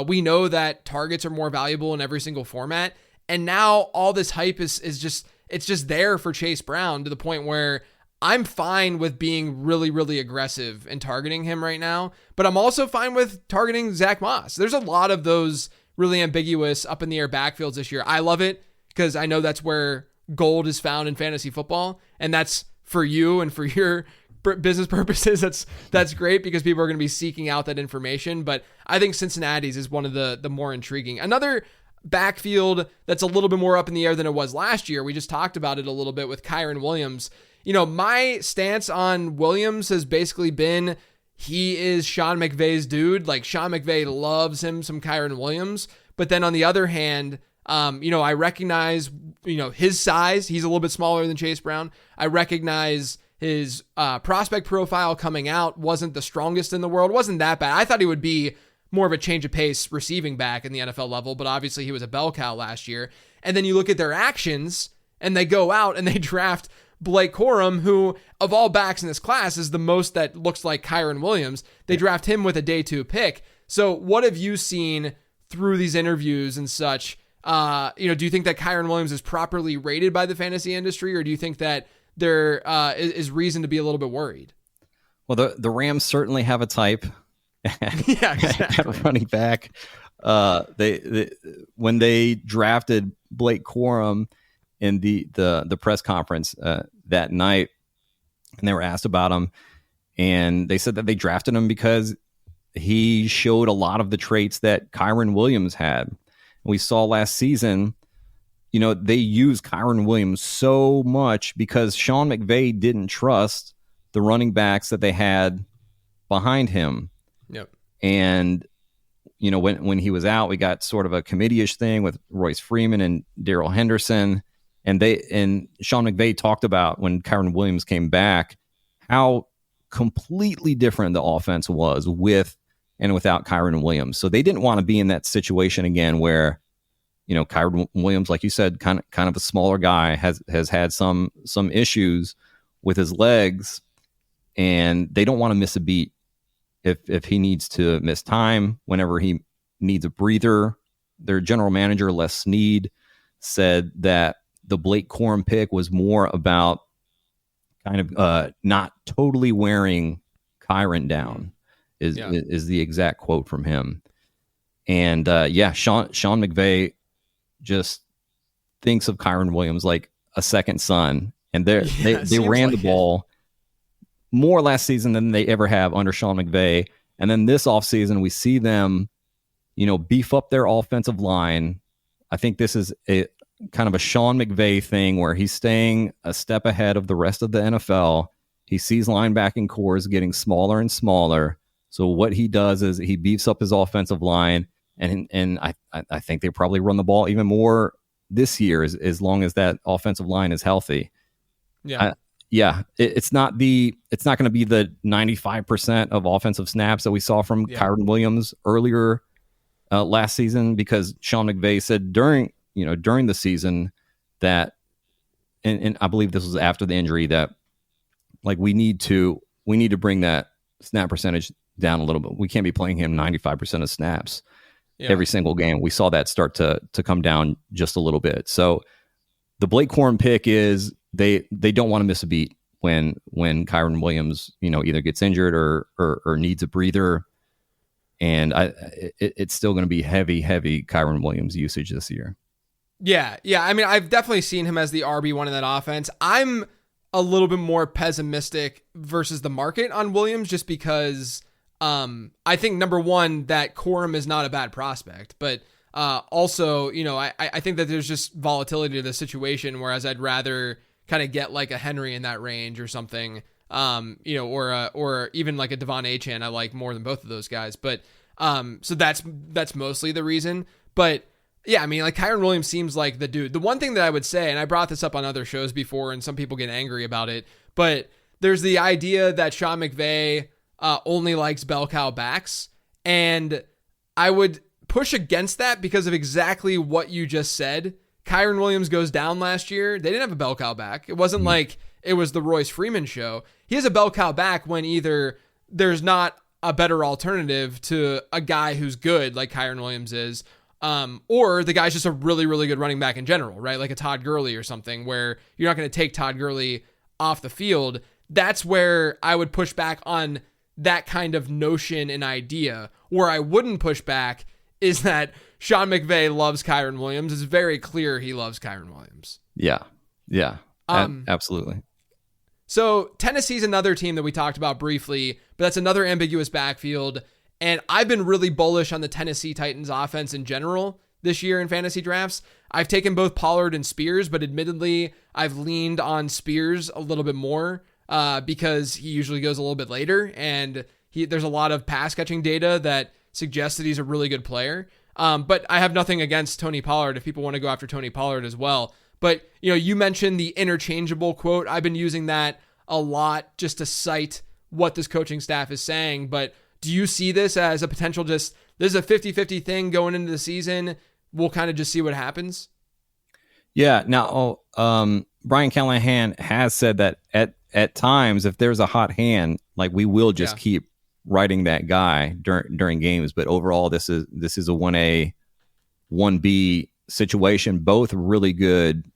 Speaker 1: we know that targets are more valuable in every single format. And now all this hype is just there for Chase Brown to the point where I'm fine with being really, really aggressive and targeting him right now, but I'm also fine with targeting Zach Moss. There's a lot of those really ambiguous up in the air backfields this year. I love it because I know that's where gold is found in fantasy football, and that's for you and for your business purposes. That's great because people are going to be seeking out that information. But I think Cincinnati's is one of the more intriguing. Another backfield that's a little bit more up in the air than it was last year. We just talked about it a little bit with Kyren Williams. My stance on Williams has basically been he is Sean McVay's dude. Like, Sean McVay loves him some Kyren Williams. But then on the other hand, I recognize, his size. He's a little bit smaller than Chase Brown. I recognize his prospect profile coming out wasn't the strongest in the world. Wasn't that bad. I thought he would be more of a change of pace receiving back in the NFL level, but obviously he was a bell cow last year. And then you look at their actions and they go out and they draft Blake Corum, who of all backs in this class is the most that looks like Kyren Williams. They draft him with a day 2 pick. So what have you seen through these interviews and such? Do you think that Kyren Williams is properly rated by the fantasy industry, or do you think that there is reason to be a little bit worried?
Speaker 2: Well, the Rams certainly have a type
Speaker 1: yeah, exactly.
Speaker 2: at running back. They when they drafted Blake Corum in the press conference that night, and they were asked about him, and they said that they drafted him because he showed a lot of the traits that Kyren Williams had. We saw last season, they used Kyren Williams so much because Sean McVay didn't trust the running backs that they had behind him.
Speaker 1: Yep.
Speaker 2: And, when he was out, we got sort of a committee-ish thing with Royce Freeman and Darrell Henderson. And Sean McVay talked about when Kyren Williams came back, how completely different the offense was with and without Kyren Williams. So they didn't want to be in that situation again where, Kyren Williams, like you said, kind of a smaller guy, has had some issues with his legs, and they don't want to miss a beat if he needs to miss time whenever he needs a breather. Their general manager, Les Snead, said that the Blake Corum pick was more about kind of not totally wearing Kyren down. Is the exact quote from him. And Sean McVay just thinks of Kyren Williams like a second son. And they ran the ball more last season than they ever have under Sean McVay. And then this offseason, we see them, beef up their offensive line. I think this is a kind of a Sean McVay thing where he's staying a step ahead of the rest of the NFL. He sees linebacking cores getting smaller and smaller. So what he does is he beefs up his offensive line, and I think they probably run the ball even more this year as long as that offensive line is healthy.
Speaker 1: Yeah.
Speaker 2: Yeah, it's not going to be the 95% of offensive snaps that we saw from Kyren Williams earlier last season, because Sean McVay said during the season that, and I believe this was after the injury, that like we need to bring that snap percentage down a little bit. We can't be playing him 95% of snaps every single game. We saw that start to come down just a little bit. So the Blake Corum pick is they don't want to miss a beat when Kyren Williams, either gets injured or needs a breather. And it's still going to be heavy Kyren Williams usage this year. Yeah.
Speaker 1: I mean, I've definitely seen him as the RB1 in that offense. I'm a little bit more pessimistic versus the market on Williams, just because I think, number one, that Corum is not a bad prospect, but also, I think that there's just volatility to the situation, whereas I'd rather kind of get like a Henry in that range or something, or even like a Devon Achane I like more than both of those guys. But so that's mostly the reason. But yeah, I mean, like Kyren Williams seems like the dude. The one thing that I would say, and I brought this up on other shows before, and some people get angry about it, but there's the idea that Sean McVay only likes bell cow backs, and I would push against that because of exactly what you just said. Kyren Williams goes down last year. They didn't have a bell cow back. It wasn't like it was the Royce Freeman show. He has a bell cow back when either there's not a better alternative to a guy who's good like Kyren Williams is, or the guy's just a really, really good running back in general, right? Like a Todd Gurley or something, where you're not going to take Todd Gurley off the field. That's where I would push back on that kind of notion and idea. Where I wouldn't push back is that Sean McVay loves Kyren Williams. It's very clear he loves Kyren Williams.
Speaker 2: Yeah. Absolutely.
Speaker 1: So Tennessee's another team that we talked about briefly, but that's another ambiguous backfield. And I've been really bullish on the Tennessee Titans offense in general this year in fantasy drafts. I've taken both Pollard and Spears, but admittedly, I've leaned on Spears a little bit more because he usually goes a little bit later, and there's a lot of pass catching data that suggests that he's a really good player. But I have nothing against Tony Pollard if people want to go after Tony Pollard as well. But you mentioned the interchangeable quote. I've been using that a lot just to cite what this coaching staff is saying. But do you see this as a potential, this is a 50-50 thing going into the season? We'll kind of just see what happens.
Speaker 2: Yeah. Now, Brian Callahan has said that at times, if there's a hot hand, like we will just keep riding that guy during games. But overall, this is a 1A, 1B situation. Both really good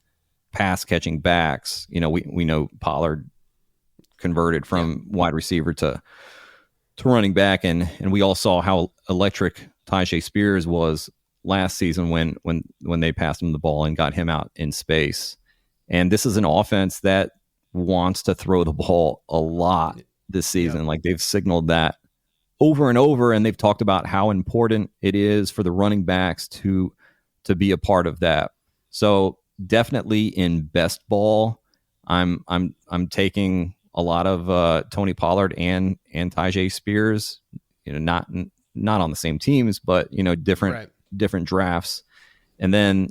Speaker 2: pass catching backs. We know Pollard converted from wide receiver to running back, and we all saw how electric Tyjae Spears was last season when they passed him the ball and got him out in space. And this is an offense that wants to throw the ball a lot this season. Like they've signaled that over and over, and they've talked about how important it is for the running backs to be a part of that. So definitely in best ball, I'm taking a lot of Tony Pollard and Tyjae Spears. Not on the same teams, but different drafts. And then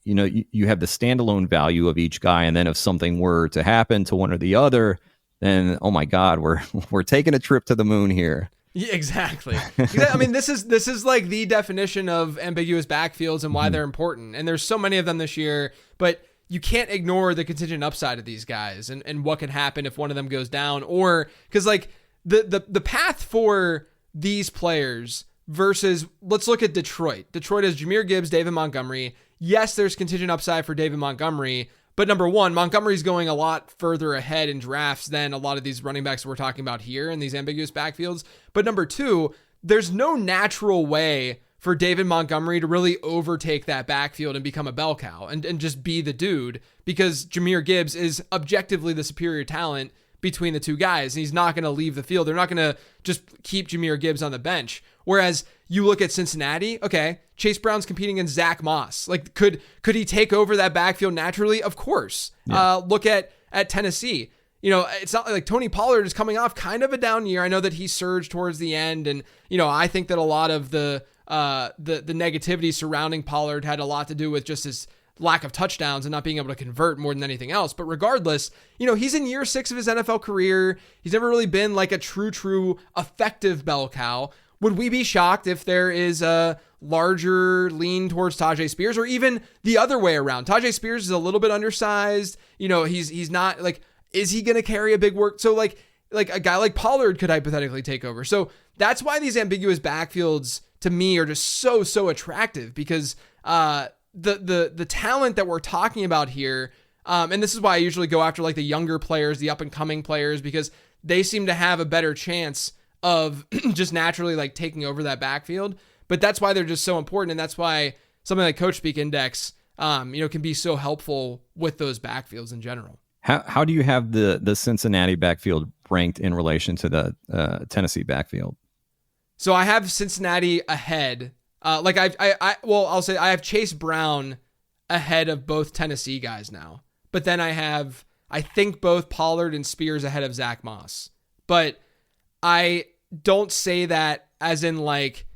Speaker 2: you have the standalone value of each guy, and then if something were to happen to one or the other, then oh my God, we're taking a trip to the moon here.
Speaker 1: Yeah, exactly. I mean, this is like the definition of ambiguous backfields and why they're important. And there's so many of them this year, but you can't ignore the contingent upside of these guys and what can happen if one of them goes down, or because like the path for these players versus, let's look at Detroit. Detroit has Jahmyr Gibbs, David Montgomery. Yes, there's contingent upside for David Montgomery, but number one, Montgomery's going a lot further ahead in drafts than a lot of these running backs we're talking about here in these ambiguous backfields. But number two, there's no natural way for David Montgomery to really overtake that backfield and become a bell cow and just be the dude, because Jahmyr Gibbs is objectively the superior talent between the two guys, and he's not going to leave the field. They're not going to just keep Jahmyr Gibbs on the bench. Whereas you look at Cincinnati, okay, Chase Brown's competing against Zach Moss. Like, could he take over that backfield naturally? Of course. Yeah. Look at Tennessee. It's not like Tony Pollard is coming off kind of a down year. I know that he surged towards the end, and I think that a lot of the negativity surrounding Pollard had a lot to do with just his lack of touchdowns and not being able to convert more than anything else. But regardless, he's in year 6 of his NFL career. He's never really been like a true effective bell cow. Would we be shocked if there is a larger lean towards Tyjae Spears, or even the other way around? Tyjae Spears is a little bit undersized. He's not like, is he going to carry a big work? So like a guy like Pollard could hypothetically take over. So that's why these ambiguous backfields to me are just so attractive, because the talent that we're talking about here, and this is why I usually go after like the younger players, the up and coming players, because they seem to have a better chance of just naturally like taking over that backfield. But that's why they're just so important, and that's why something like Coachspeak Index, can be so helpful with those backfields in general.
Speaker 2: How do you have the Cincinnati backfield ranked in relation to the Tennessee backfield?
Speaker 1: So I have Cincinnati ahead. I'll say I have Chase Brown ahead of both Tennessee guys now. But then I think both Pollard and Spears ahead of Zach Moss. But I don't say that as in like,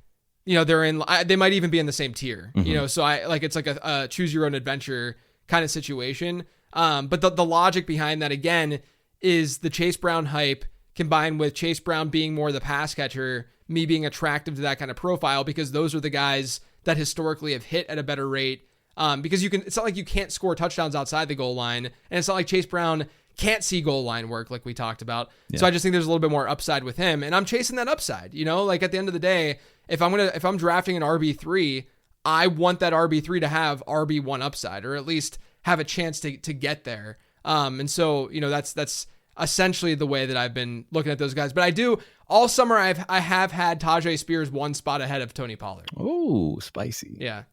Speaker 1: they might even be in the same tier, so it's like a choose your own adventure kind of situation. But the logic behind that, again, is the Chase Brown hype combined with Chase Brown being more the pass catcher, me being attractive to that kind of profile, because those are the guys that historically have hit at a better rate. Because it's not like you can't score touchdowns outside the goal line, and it's not like Chase Brown can't see goal line work like we talked about. Yeah. So I just think there's a little bit more upside with him, and I'm chasing that upside. Like at the end of the day, if I'm drafting an RB3, I want that RB3 to have RB1 upside, or at least have a chance to get there. And so, that's essentially the way that I've been looking at those guys. But I do all summer I have had Tyjae Spears one spot ahead of Tony Pollard.
Speaker 2: Oh, spicy.
Speaker 1: Yeah.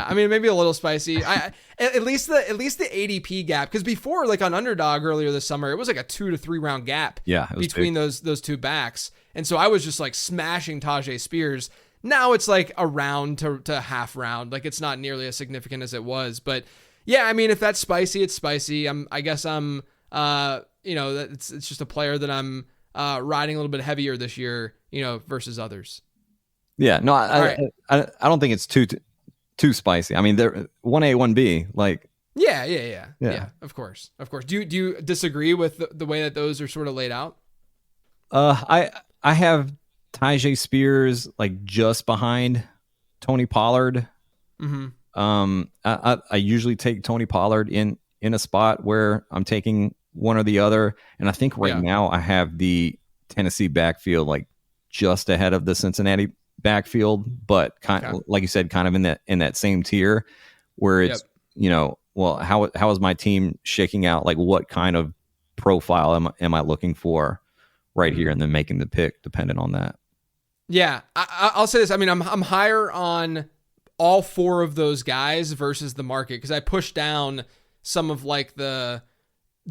Speaker 1: I mean, maybe a little spicy. At least the ADP gap, because before, like on Underdog earlier this summer, it was like a 2 to 3 round gap between those two backs. And so I was just like smashing Tyjae Spears. Now it's like a round to half round. Like it's not nearly as significant as it was. But yeah, I mean, if that's spicy, it's spicy. I guess I'm it's just a player that I'm riding a little bit heavier this year, versus others.
Speaker 2: Yeah, no, I don't think it's too spicy. I mean, they're 1A, 1B, like. Yeah. Of course. Do you disagree with the way that those are sort of laid out? I have Tyjae Spears like just behind Tony Pollard.
Speaker 1: Mm-hmm.
Speaker 2: I usually take Tony Pollard in a spot where I'm taking one or the other, and I think now I have the Tennessee backfield like just ahead of the Cincinnati backfield, but like you said, kind of in that same tier where it's how is my team shaking out? Like what kind of profile am I looking for right here, and then making the pick dependent on that.
Speaker 1: Yeah, I'll say this. I mean, I'm higher on all 4 of those guys versus the market, because I pushed down some of like the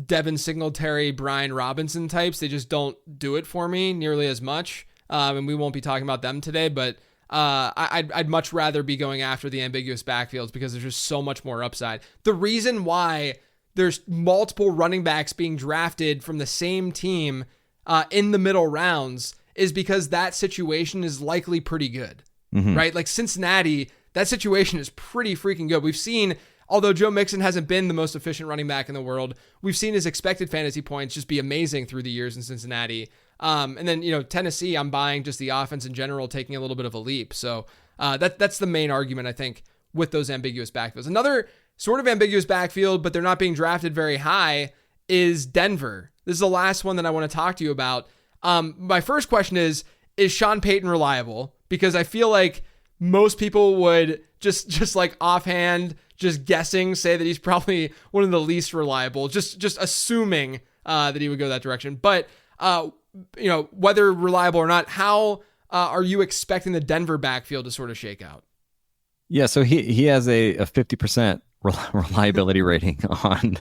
Speaker 1: Devin Singletary, Brian Robinson types. They just don't do it for me nearly as much. And we won't be talking about them today, but I'd much rather be going after the ambiguous backfields, because there's just so much more upside. The reason why there's multiple running backs being drafted from the same team in the middle rounds is because that situation is likely pretty good, right? Like Cincinnati, that situation is pretty freaking good. We've seen, although Joe Mixon hasn't been the most efficient running back in the world, we've seen his expected fantasy points just be amazing through the years in Cincinnati. And then, Tennessee, I'm buying just the offense in general, taking a little bit of a leap. So that's the main argument, I think, with those ambiguous backfields. Another sort of ambiguous backfield, but they're not being drafted very high, is Denver. This is the last one that I want to talk to you about. My first question is Sean Payton reliable? Because I feel like most people would just like offhand, just guessing, say that he's probably one of the least reliable, just assuming that he would go that direction. But, whether reliable or not, how are you expecting the Denver backfield to sort of shake out?
Speaker 2: Yeah, so he has a 50% reliability rating on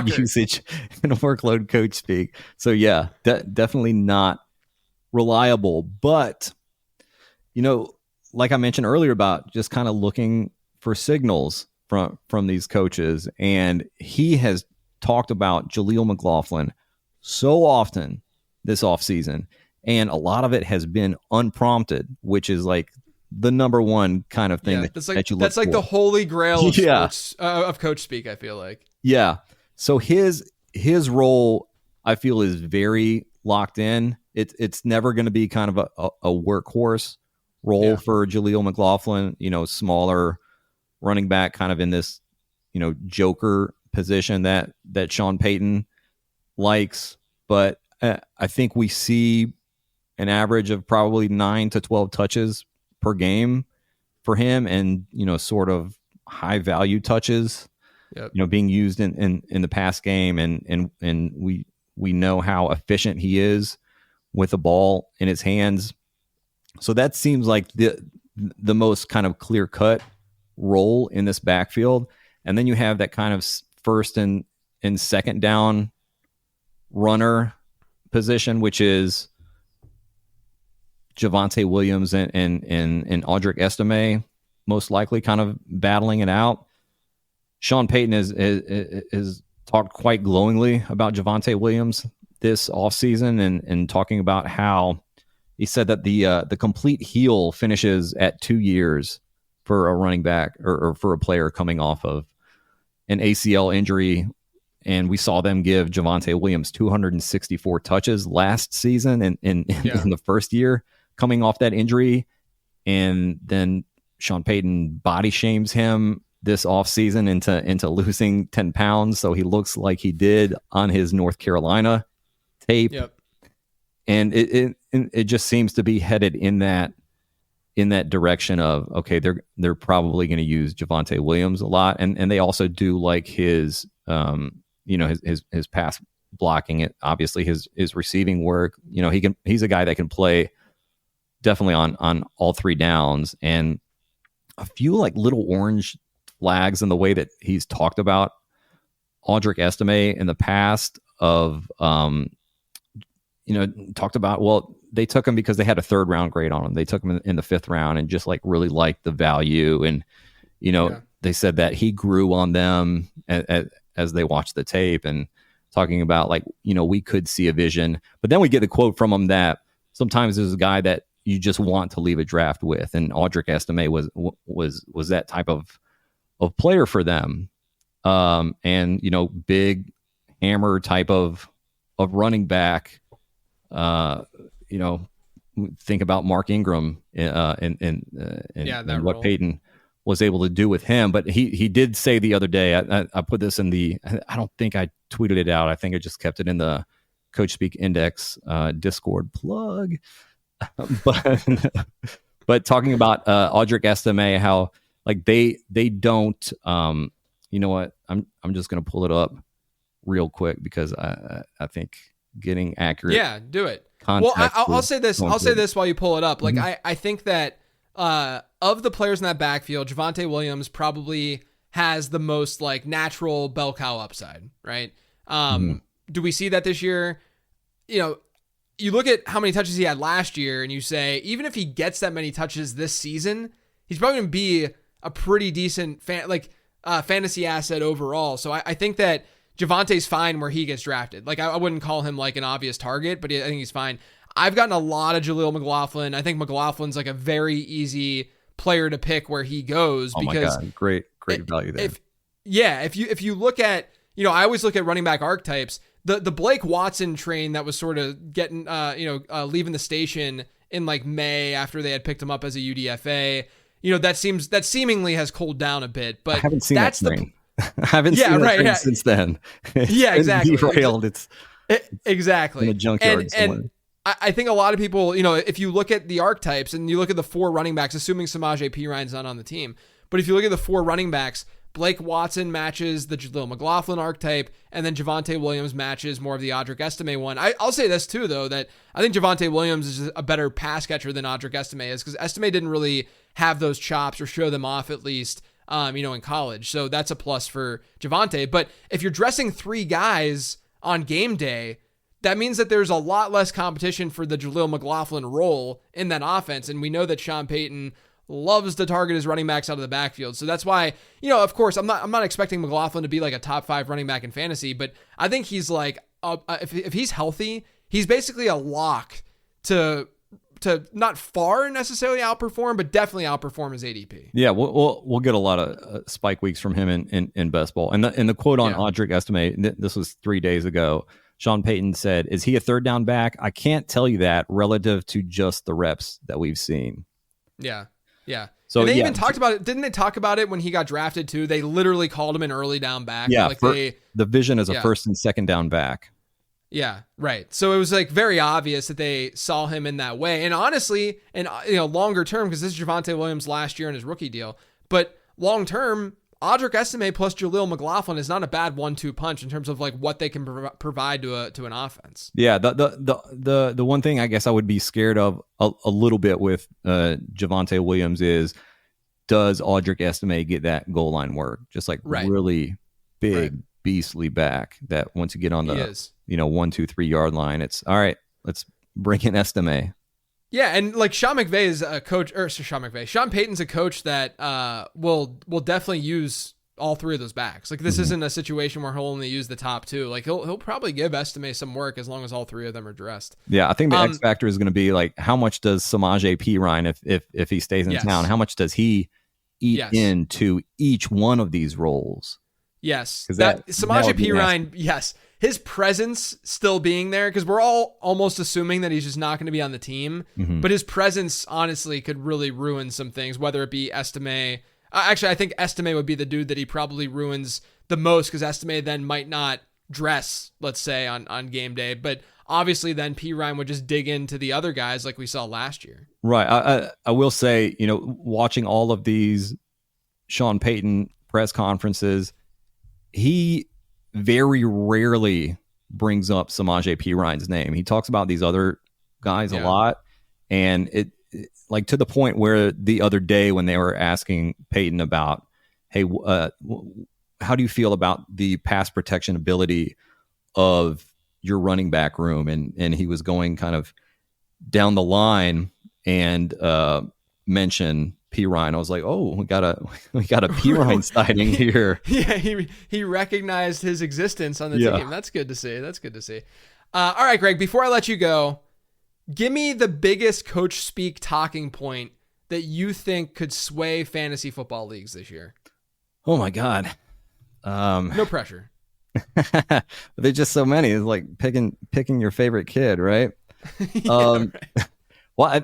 Speaker 2: usage and workload coach speak. So yeah, definitely not reliable. But, like I mentioned earlier about just kind of looking for signals from these coaches. And he has talked about Jaleel McLaughlin so often this offseason. And a lot of it has been unprompted, which is like the number one kind of thing that you look
Speaker 1: that's like
Speaker 2: for.
Speaker 1: the holy grail of
Speaker 2: Yeah.
Speaker 1: sports of coach speak, I feel like.
Speaker 2: Yeah. So his role, I feel, is very locked in. It's never going to be kind of a workhorse role for Jaleel McLaughlin, smaller running back, kind of in this, joker position that Sean Payton likes. But I think we see an average of probably 9 to 12 touches per game for him, and sort of high value touches, being used in the pass game, and we know how efficient he is with the ball in his hands. So that seems like the most kind of clear cut role in this backfield. And then you have that kind of first and second down runner position, which is Javonte Williams and Audric Estime most likely kind of battling it out. Sean Payton is talked quite glowingly about Javonte Williams this offseason, and talking about how he said that the complete heal finishes at 2 years for a running back or for a player coming off of an ACL injury. And we saw them give Javonte Williams 264 touches last season in the first year coming off that injury. And then Sean Payton body shames him this offseason into losing 10 pounds. So he looks like he did on his North Carolina tape.
Speaker 1: Yep.
Speaker 2: And it just seems to be headed in that direction of, okay, they're probably going to use Javonte Williams a lot. And they also do like his his pass blocking, it obviously his receiving work. He's a guy that can play definitely on all three downs. And a few like little orange flags in the way that he's talked about Audric Estime in the past of talked about, well, they took him because they had a 3rd round grade on him. They took him in the 5th round and just like really liked the value. And, they said that he grew on them as they watched the tape, and talking about like, we could see a vision. But then we get the quote from him that sometimes there's a guy that you just want to leave a draft with. And Audric Estime was that type of player for them. And, big hammer type of running back. Think about Mark Ingram and what Payton was able to do with him. But he did say the other day, I put this in I don't think I tweeted it out. I think I just kept it in the CoachSpeak Index Discord plug. But talking about Audric Estime, how like they don't, you know what? I'm just going to pull it up real quick because I think getting accurate.
Speaker 1: Yeah, do it. Well, I'll say this. I'll say this while you pull it up. Like, I think that of the players in that backfield, Javonte Williams probably has the most like natural bell cow upside, right? Do we see that this year? You look at how many touches he had last year, and you say, even if he gets that many touches this season, he's probably going to be a pretty decent fantasy asset overall. So I think that Javonte's fine where he gets drafted. Like, I wouldn't call him like an obvious target, but I think he's fine. I've gotten a lot of Jaleel McLaughlin. I think McLaughlin's like a very easy player to pick where he goes.
Speaker 2: Oh
Speaker 1: because
Speaker 2: my God. Great value there.
Speaker 1: If you look at, I always look at running back archetypes. The Blake Watson train that was sort of getting, leaving the station in like May after they had picked him up as a UDFA, that seemingly has cooled down a bit, but
Speaker 2: I haven't seen that train. I haven't seen that train since then.
Speaker 1: Exactly.
Speaker 2: Derailed.
Speaker 1: Exactly.
Speaker 2: In a junkyard somewhere.
Speaker 1: And I think a lot of people, if you look at the archetypes and you look at the 4 running backs, assuming Samaje Perine's not on the team, but if you look at the 4 running backs, Blake Watson matches the Jaleel McLaughlin archetype, and then Javonte Williams matches more of the Audric Estime one. I'll say this too, though, that I think Javonte Williams is a better pass catcher than Audric Estime is, because Estime didn't really have those chops or show them off at least, in college. So that's a plus for Javonte. But if you're dressing 3 guys on game day, that means that there's a lot less competition for the Jaleel McLaughlin role in that offense. And we know that Sean Payton loves to target his running backs out of the backfield. So that's why, of course, I'm not expecting McLaughlin to be like a top 5 running back in fantasy, but I think he's like, if he's healthy, he's basically a lock to to not far necessarily outperform, but definitely outperform his ADP.
Speaker 2: Yeah, we'll get a lot of spike weeks from him in best ball. And the quote on Audric Estime, this was 3 days ago. Sean Payton said, "Is he a third down back? I can't tell you that relative to just the reps that we've seen."
Speaker 1: Yeah.
Speaker 2: So
Speaker 1: and they even talked about it. Didn't they talk about it when he got drafted too? They literally called him an early down back.
Speaker 2: Yeah, the vision as a first and second down back.
Speaker 1: Yeah, right. So it was like very obvious that they saw him in that way. And honestly, and longer term, because this is Javonte Williams last year in his rookie deal, but long term, Audric Estime plus Jaleel McLaughlin is not a bad 1-2 punch in terms of like what they can provide to an offense.
Speaker 2: Yeah, the one thing I guess I would be scared of a little bit with Javonte Williams is, does Audric Estime get that goal line work? Just like really big, beastly back that once you get on the 1, 2, 3 yard line, it's all right. Let's bring in Estime.
Speaker 1: Yeah, and like Sean McVay is a coach, or Sean Payton's a coach that will definitely use all three of those backs. Like this isn't a situation where he'll only use the top two. Like he'll probably give Estime some work as long as all three of them are dressed.
Speaker 2: Yeah, I think the X factor is going to be like, how much does Samaje Perine, if he stays in town, how much does he eat into each one of these roles?
Speaker 1: Yes, that Samaje Perine, yes. His presence still being there, because we're all almost assuming that he's just not going to be on the team, but his presence honestly could really ruin some things, whether it be Estime. Actually, I think Estime would be the dude that he probably ruins the most, because Estime then might not dress, let's say, on game day. But obviously then Perine would just dig into the other guys like we saw last year.
Speaker 2: Right. I will say, watching all of these Sean Payton press conferences, he very rarely brings up Samaje Perine's name. He talks about these other guys a lot, and it like to the point where the other day when they were asking Payton about, hey, how do you feel about the pass protection ability of your running back room? And he was going kind of down the line and mention Perine. I was like, oh, we got a Perine sighting here.
Speaker 1: Yeah, he recognized his existence on the team. That's good to see. All right, Greg, before I let you go, give me the biggest coach speak talking point that you think could sway fantasy football leagues this year.
Speaker 2: Oh my God.
Speaker 1: No pressure.
Speaker 2: There's just so many. It's like picking your favorite kid, right?
Speaker 1: Right.
Speaker 2: Well,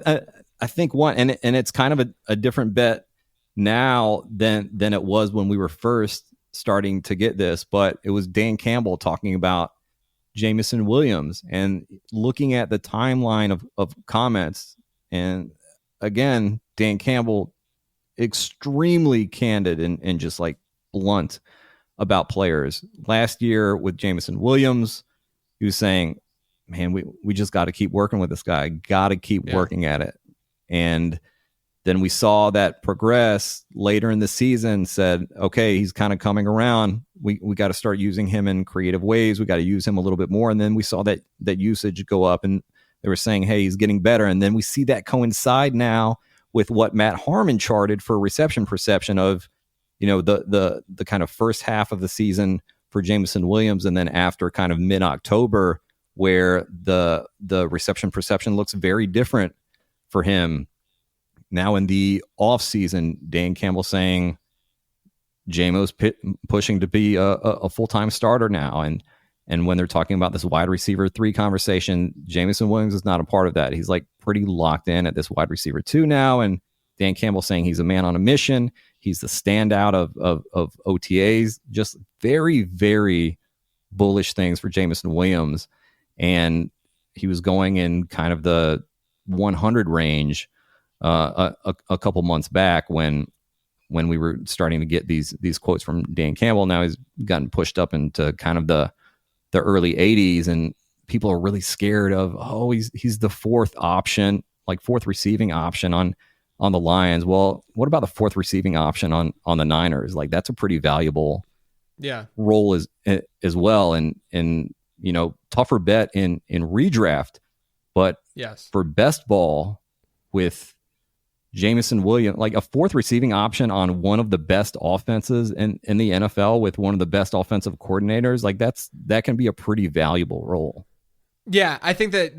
Speaker 2: I think one, and it's kind of a different bet now than it was when we were first starting to get this, but it was Dan Campbell talking about Jameson Williams and looking at the timeline of comments. And again, Dan Campbell, extremely candid and just like blunt about players. Last year with Jameson Williams, he was saying, man, we just got to keep working with this guy, got to keep working at it. And then we saw that progress later in the season, said, okay, he's kind of coming around. We got to start using him in creative ways. We got to use him a little bit more. And then we saw that usage go up, and they were saying, hey, he's getting better. And then we see that coincide now with what Matt Harmon charted for reception perception of, the kind of first half of the season for Jameson Williams. And then after kind of mid-October, where the reception perception looks very different for him. Now in the off season, Dan Campbell saying JMO's pushing to be a full-time starter now. And when they're talking about this wide receiver 3 conversation, Jameson Williams is not a part of that. He's like pretty locked in at this wide receiver 2 now. And Dan Campbell saying he's a man on a mission. He's the standout of OTAs. Just very, very bullish things for Jameson Williams. And he was going in kind of the 100 range a couple months back when we were starting to get these quotes from Dan Campbell. Now he's gotten pushed up into kind of the early 80s, and people are really scared of, he's the fourth receiving option on the Lions. Well, what about the fourth receiving option on the Niners? Like, that's a pretty valuable role as well. And tougher bet in redraft, but for best ball with Jameson Williams, like a fourth receiving option on one of the best offenses in the NFL with one of the best offensive coordinators, like that can be a pretty valuable role.
Speaker 1: Yeah, I think that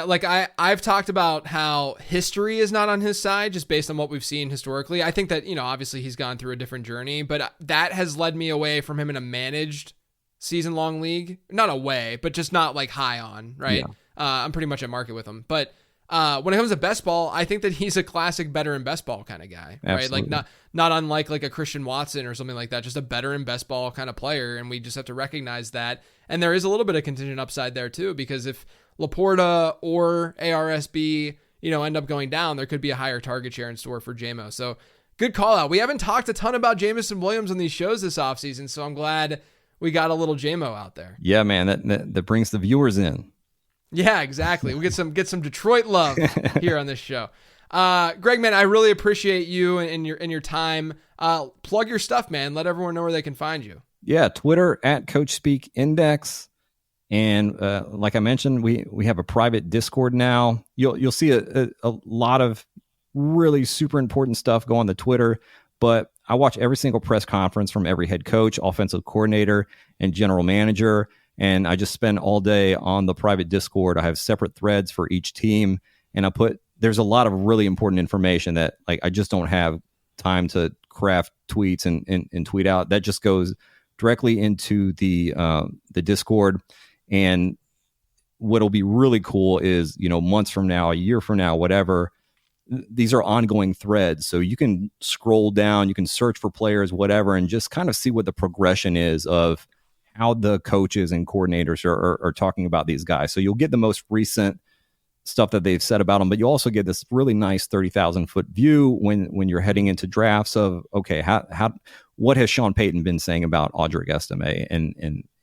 Speaker 1: like I've talked about how history is not on his side just based on what we've seen historically. I think that, obviously he's gone through a different journey, but that has led me away from him in a managed season-long league. Not away, but just not like high on, right?
Speaker 2: Yeah.
Speaker 1: I'm pretty much at market with him. But when it comes to best ball, I think that he's a classic better in best ball kind of guy, right?
Speaker 2: Absolutely.
Speaker 1: Like not unlike like a Christian Watson or something like that, just a better in best ball kind of player. And we just have to recognize that. And there is a little bit of contingent upside there too, because if Laporta or ARSB, end up going down, there could be a higher target share in store for JMO. So good call out. We haven't talked a ton about Jamison Williams on these shows this offseason, so I'm glad we got a little JMO out there.
Speaker 2: Yeah, man, that brings the viewers in.
Speaker 1: Yeah, exactly. We get some Detroit love here on this show. Greg, man, I really appreciate you and your time. Plug your stuff, man. Let everyone know where they can find you.
Speaker 2: Yeah, Twitter at Coachspeak Index. And like I mentioned, we have a private Discord now. You'll see a lot of really super important stuff go on the Twitter, but I watch every single press conference from every head coach, offensive coordinator, and general manager. And I just spend all day on the private Discord. I have separate threads for each team. And there's a lot of really important information that like I just don't have time to craft tweets and tweet out. That just goes directly into the Discord. And what'll be really cool is, months from now, a year from now, whatever, these are ongoing threads. So you can scroll down, you can search for players, whatever, and just kind of see what the progression is of how the coaches and coordinators are talking about these guys. So you'll get the most recent stuff that they've said about them, but you also get this really nice 30,000 foot view when you're heading into drafts of, okay, what has Sean Payton been saying about Audric Estime and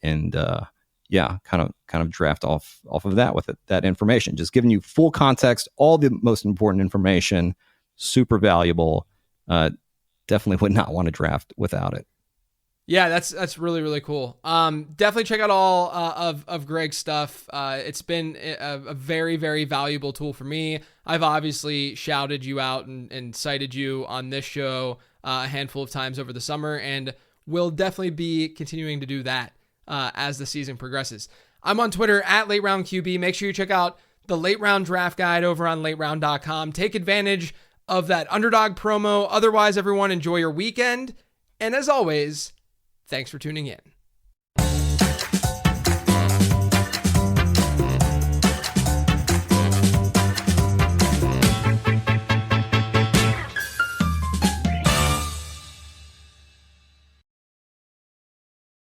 Speaker 2: kind of draft off of that with that information, just giving you full context, all the most important information, super valuable. Definitely would not want to draft without it.
Speaker 1: Yeah, that's really, really cool. Definitely check out all of Greg's stuff. It's been a very, very valuable tool for me. I've obviously shouted you out and cited you on this show a handful of times over the summer, and will definitely be continuing to do that as the season progresses. I'm on Twitter at LateRoundQB. Make sure you check out the Late Round Draft Guide over on lateround.com. Take advantage of that underdog promo. Otherwise, everyone, enjoy your weekend. And as always, thanks for tuning in.